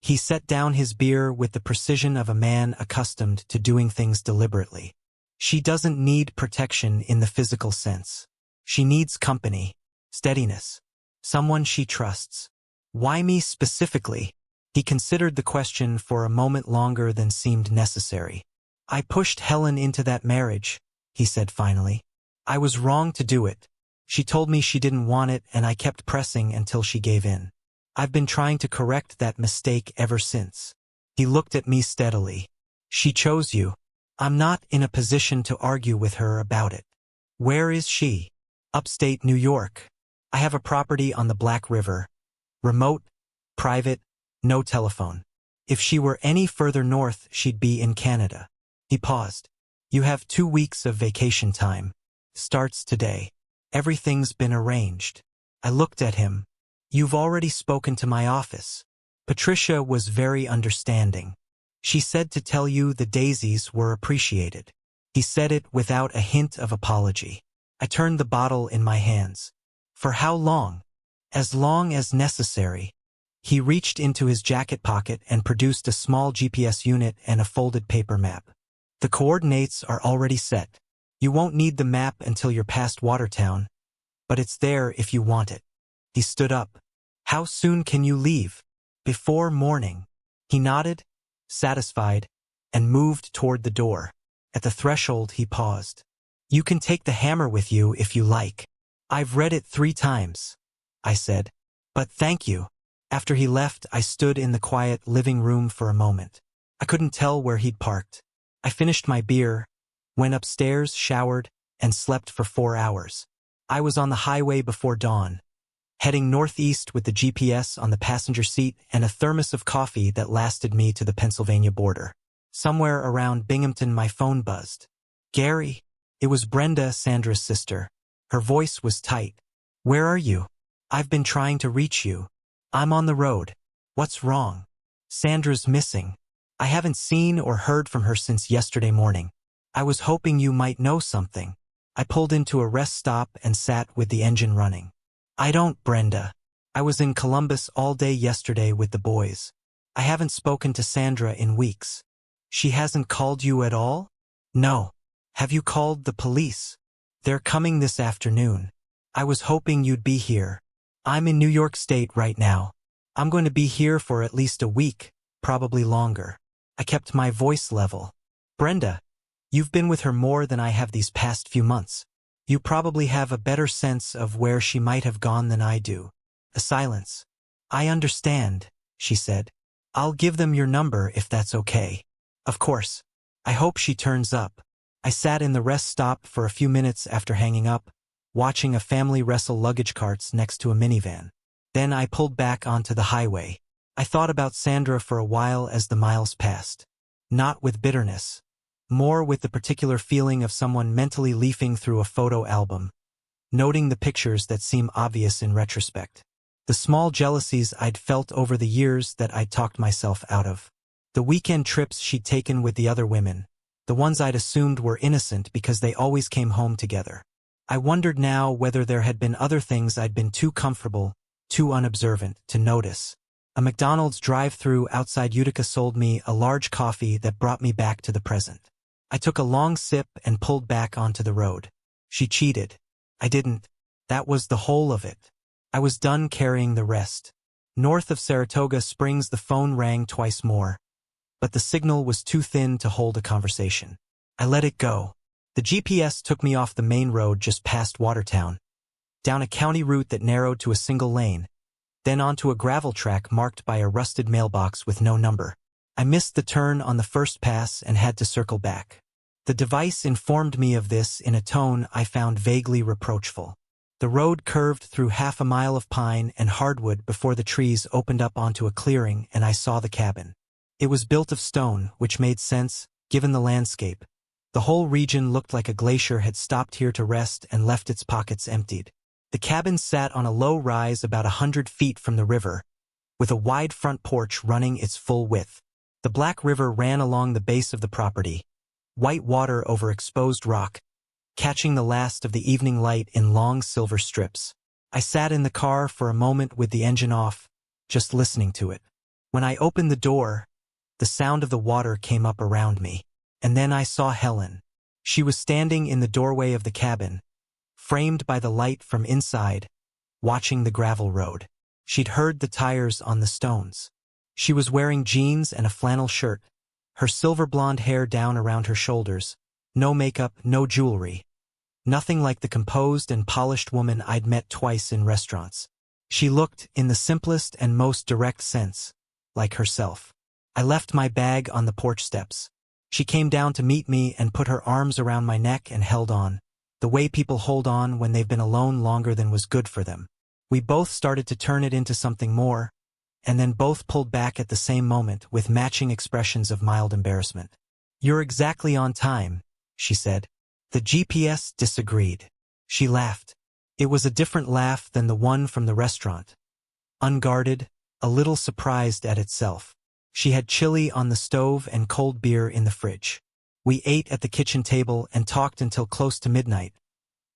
He set down his beer with the precision of a man accustomed to doing things deliberately. She doesn't need protection in the physical sense. She needs company, steadiness, someone she trusts. Why me specifically? He considered the question for a moment longer than seemed necessary. I pushed Helen into that marriage, he said finally. I was wrong to do it. She told me she didn't want it and I kept pressing until she gave in. I've been trying to correct that mistake ever since. He looked at me steadily. She chose you. I'm not in a position to argue with her about it. Where is she? Upstate New York. I have a property on the Black River. Remote, private, no telephone. If she were any further north, she'd be in Canada. He paused. You have 2 weeks of vacation time. Starts today. Everything's been arranged. I looked at him. You've already spoken to my office. Patricia was very understanding. She said to tell you the daisies were appreciated. He said it without a hint of apology. I turned the bottle in my hands. For how long? As long as necessary. He reached into his jacket pocket and produced a small GPS unit and a folded paper map. The coordinates are already set. You won't need the map until you're past Watertown, but it's there if you want it. He stood up. How soon can you leave? Before morning. He nodded, satisfied, and moved toward the door. At the threshold, he paused. You can take the hammer with you if you like. I've read it 3 times, I said. But thank you. After he left, I stood in the quiet living room for a moment. I couldn't tell where he'd parked. I finished my beer, went upstairs, showered, and slept for 4 hours. I was on the highway before dawn, heading northeast with the GPS on the passenger seat and a thermos of coffee that lasted me to the Pennsylvania border. Somewhere around Binghamton, my phone buzzed. Gary? It was Brenda, Sandra's sister. Her voice was tight. Where are you? I've been trying to reach you. I'm on the road. What's wrong? Sandra's missing. I haven't seen or heard from her since yesterday morning. I was hoping you might know something. I pulled into a rest stop and sat with the engine running. I don't, Brenda. I was in Columbus all day yesterday with the boys. I haven't spoken to Sandra in weeks. She hasn't called you at all? No. Have you called the police? They're coming this afternoon. I was hoping you'd be here. I'm in New York State right now. I'm going to be here for at least a week, probably longer. I kept my voice level. Brenda, you've been with her more than I have these past few months. You probably have a better sense of where she might have gone than I do. A silence. I understand, she said. I'll give them your number if that's okay. Of course. I hope she turns up. I sat in the rest stop for a few minutes after hanging up, watching a family wrestle luggage carts next to a minivan. Then I pulled back onto the highway. I thought about Sandra for a while as the miles passed. Not with bitterness. More with the particular feeling of someone mentally leafing through a photo album, noting the pictures that seem obvious in retrospect. The small jealousies I'd felt over the years that I'd talked myself out of. The weekend trips she'd taken with the other women. The ones I'd assumed were innocent because they always came home together. I wondered now whether there had been other things I'd been too comfortable, too unobservant, to notice. A McDonald's drive-thru outside Utica sold me a large coffee that brought me back to the present. I took a long sip and pulled back onto the road. She cheated. I didn't. That was the whole of it. I was done carrying the rest. North of Saratoga Springs, the phone rang twice more, but the signal was too thin to hold a conversation. I let it go. The GPS took me off the main road just past Watertown, down a county route that narrowed to a single lane, then onto a gravel track marked by a rusted mailbox with no number. I missed the turn on the first pass and had to circle back. The device informed me of this in a tone I found vaguely reproachful. The road curved through half a mile of pine and hardwood before the trees opened up onto a clearing and I saw the cabin. It was built of stone, which made sense, given the landscape. The whole region looked like a glacier had stopped here to rest and left its pockets emptied. The cabin sat on a low rise about 100 feet from the river, with a wide front porch running its full width. The Black River ran along the base of the property, white water over exposed rock, catching the last of the evening light in long silver strips. I sat in the car for a moment with the engine off, just listening to it. When I opened the door, the sound of the water came up around me. And then I saw Helen. She was standing in the doorway of the cabin, framed by the light from inside, watching the gravel road. She'd heard the tires on the stones. She was wearing jeans and a flannel shirt, her silver blonde hair down around her shoulders, no makeup, no jewelry. Nothing like the composed and polished woman I'd met twice in restaurants. She looked, in the simplest and most direct sense, like herself. I left my bag on the porch steps. She came down to meet me and put her arms around my neck and held on, the way people hold on when they've been alone longer than was good for them. We both started to turn it into something more, and then both pulled back at the same moment with matching expressions of mild embarrassment. "You're exactly on time," she said. The GPS disagreed. She laughed. It was a different laugh than the one from the restaurant. Unguarded, a little surprised at itself. She had chili on the stove and cold beer in the fridge. We ate at the kitchen table and talked until close to midnight,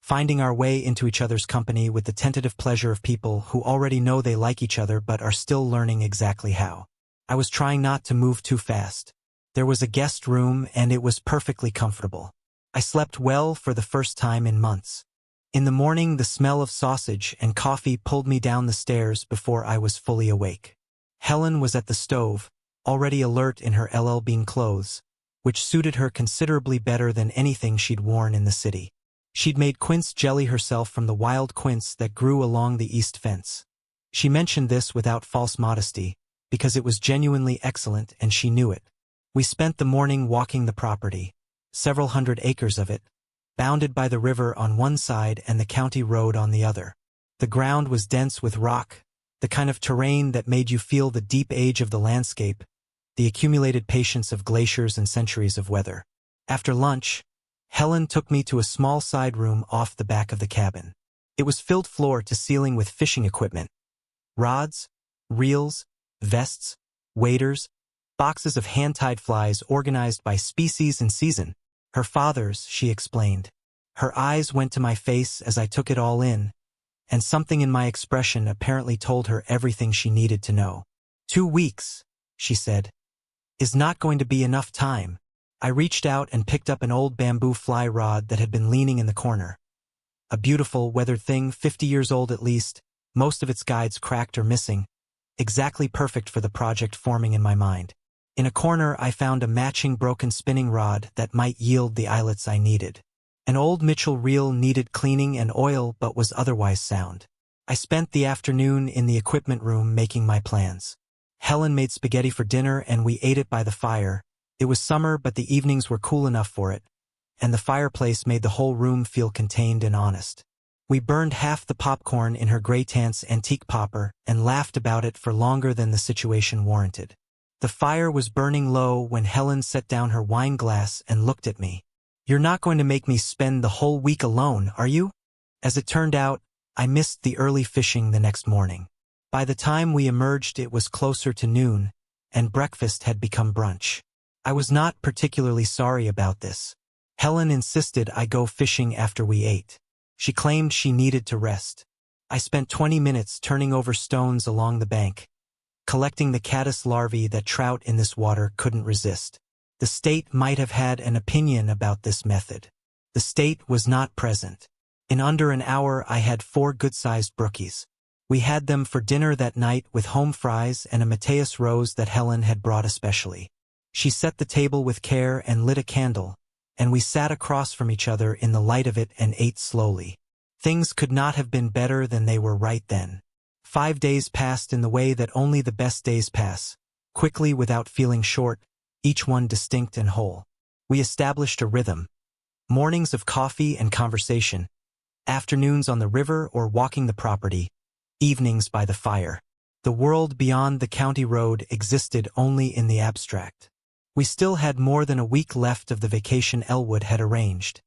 finding our way into each other's company with the tentative pleasure of people who already know they like each other but are still learning exactly how. I was trying not to move too fast. There was a guest room and it was perfectly comfortable. I slept well for the first time in months. In the morning, the smell of sausage and coffee pulled me down the stairs before I was fully awake. Helen was at the stove, already alert in her LL Bean clothes, which suited her considerably better than anything she'd worn in the city. She'd made quince jelly herself from the wild quince that grew along the east fence. She mentioned this without false modesty, because it was genuinely excellent and she knew it. We spent the morning walking the property, several hundred acres of it, bounded by the river on one side and the county road on the other. The ground was dense with rock, the kind of terrain that made you feel the deep age of the landscape, the accumulated patience of glaciers and centuries of weather. After lunch, Helen took me to a small side room off the back of the cabin. It was filled floor to ceiling with fishing equipment. Rods, reels, vests, waders, boxes of hand-tied flies organized by species and season. Her father's, she explained. Her eyes went to my face as I took it all in, and something in my expression apparently told her everything she needed to know. 2 weeks, she said, is not going to be enough time. I reached out and picked up an old bamboo fly rod that had been leaning in the corner. A beautiful, weathered thing, 50 years old at least, most of its guides cracked or missing, exactly perfect for the project forming in my mind. In a corner I found a matching broken spinning rod that might yield the eyelets I needed. An old Mitchell reel needed cleaning and oil but was otherwise sound. I spent the afternoon in the equipment room making my plans. Helen made spaghetti for dinner and we ate it by the fire. It was summer but the evenings were cool enough for it, and the fireplace made the whole room feel contained and honest. We burned half the popcorn in her Grey Tant's antique popper and laughed about it for longer than the situation warranted. The fire was burning low when Helen set down her wine glass and looked at me. "You're not going to make me spend the whole week alone, are you?" As it turned out, I missed the early fishing the next morning. By the time we emerged it was closer to noon, and breakfast had become brunch. I was not particularly sorry about this. Helen insisted I go fishing after we ate. She claimed she needed to rest. I spent 20 minutes turning over stones along the bank, collecting the caddis larvae that trout in this water couldn't resist. The state might have had an opinion about this method. The state was not present. In under an hour I had 4 good-sized brookies. We had them for dinner that night with home fries and a Mateus rose that Helen had brought especially. She set the table with care and lit a candle, and we sat across from each other in the light of it and ate slowly. Things could not have been better than they were right then. 5 days passed in the way that only the best days pass, quickly without feeling short, each one distinct and whole. We established a rhythm. Mornings of coffee and conversation, afternoons on the river or walking the property, evenings by the fire. The world beyond the county road existed only in the abstract. We still had more than a week left of the vacation Elwood had arranged,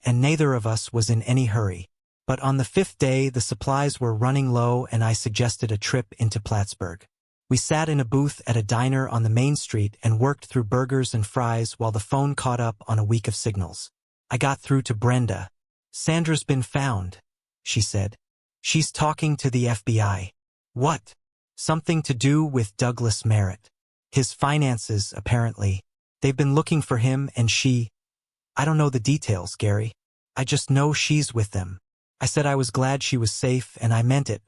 and neither of us was in any hurry. But on the 5th day the supplies were running low and I suggested a trip into Plattsburgh. We sat in a booth at a diner on the main street and worked through burgers and fries while the phone caught up on a week of signals. I got through to Brenda. "Sandra's been found," she said. "She's talking to the FBI." "What?" "Something to do with Douglas Merritt. His finances, apparently. They've been looking for him and she..." I don't know the details, Gary. I just know she's with them. I said I was glad she was safe, and I meant it.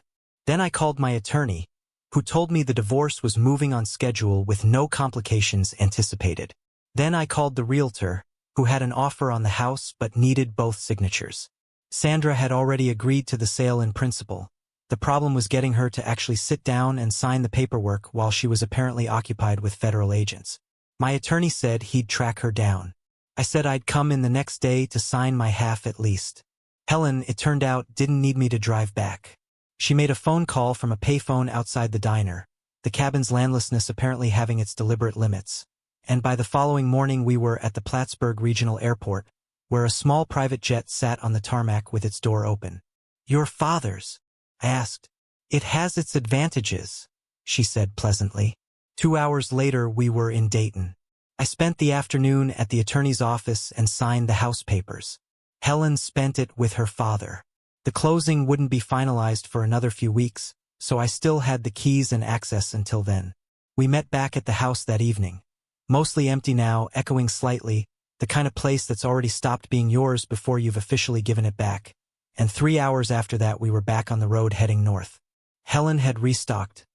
Then I called my attorney, who told me the divorce was moving on schedule with no complications anticipated. Then I called the realtor, who had an offer on the house but needed both signatures. Sandra had already agreed to the sale in principle. The problem was getting her to actually sit down and sign the paperwork while she was apparently occupied with federal agents. My attorney said he'd track her down. I said I'd come in the next day to sign my half at least. Helen, it turned out, didn't need me to drive back. She made a phone call from a payphone outside the diner, the cabin's landlessness apparently having its deliberate limits. And by the following morning we were at the Plattsburgh Regional Airport, where a small private jet sat on the tarmac with its door open. Your father's? I asked. It has its advantages, she said pleasantly. 2 hours later we were in Dayton. I spent the afternoon at the attorney's office and signed the house papers. Helen spent it with her father. The closing wouldn't be finalized for another few weeks, so I still had the keys and access until then. We met back at the house that evening. Mostly empty now, echoing slightly, the kind of place that's already stopped being yours before you've officially given it back. And 3 hours after that we were back on the road heading north. Helen had restocked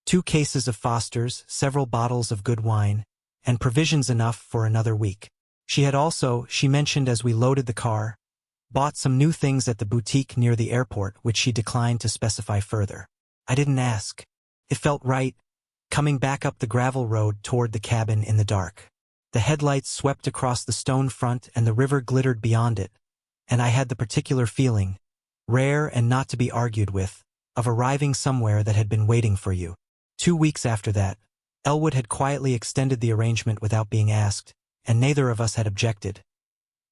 2 cases of Foster's, several bottles of good wine, and provisions enough for another week. She had also, she mentioned as we loaded the car, bought some new things at the boutique near the airport which she declined to specify further. I didn't ask. It felt right, coming back up the gravel road toward the cabin in the dark. The headlights swept across the stone front and the river glittered beyond it, and I had the particular feeling, rare and not to be argued with, of arriving somewhere that had been waiting for you. 2 weeks after that, Elwood had quietly extended the arrangement without being asked, and neither of us had objected.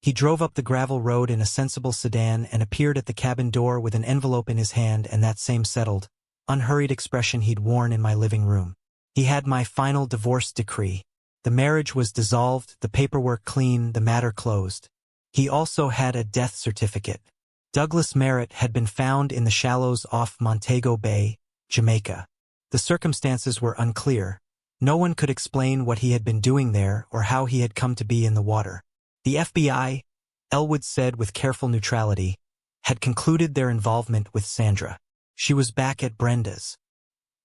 He drove up the gravel road in a sensible sedan and appeared at the cabin door with an envelope in his hand and that same settled, unhurried expression he'd worn in my living room. He had my final divorce decree. The marriage was dissolved, the paperwork clean, the matter closed. He also had a death certificate. Douglas Merritt had been found in the shallows off Montego Bay, Jamaica. The circumstances were unclear. No one could explain what he had been doing there or how he had come to be in the water. The FBI, Elwood said with careful neutrality, had concluded their involvement with Sandra. She was back at Brenda's.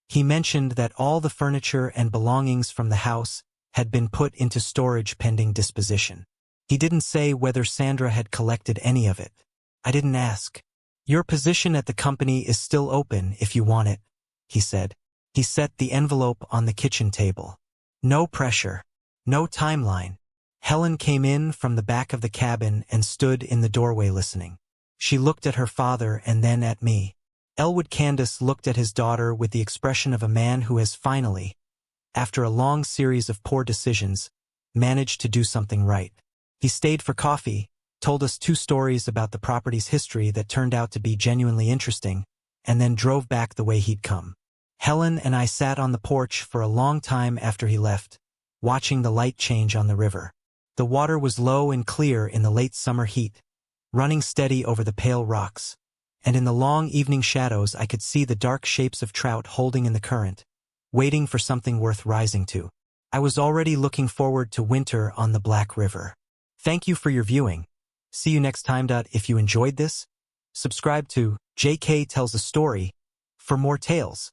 He mentioned that all the furniture and belongings from the house had been put into storage pending disposition. He didn't say whether Sandra had collected any of it. I didn't ask. Your position at the company is still open if you want it, he said. He set the envelope on the kitchen table. No pressure. No timeline. Helen came in from the back of the cabin and stood in the doorway listening. She looked at her father and then at me. Elwood Candace looked at his daughter with the expression of a man who has finally, after a long series of poor decisions, managed to do something right. He stayed for coffee, told us 2 stories about the property's history that turned out to be genuinely interesting, and then drove back the way he'd come. Helen and I sat on the porch for a long time after he left, watching the light change on the river. The water was low and clear in the late summer heat, running steady over the pale rocks, and in the long evening shadows I could see the dark shapes of trout holding in the current, waiting for something worth rising to. I was already looking forward to winter on the Black River. Thank you for your viewing. See you next time. If you enjoyed this, subscribe to JK Tells a Story for more tales.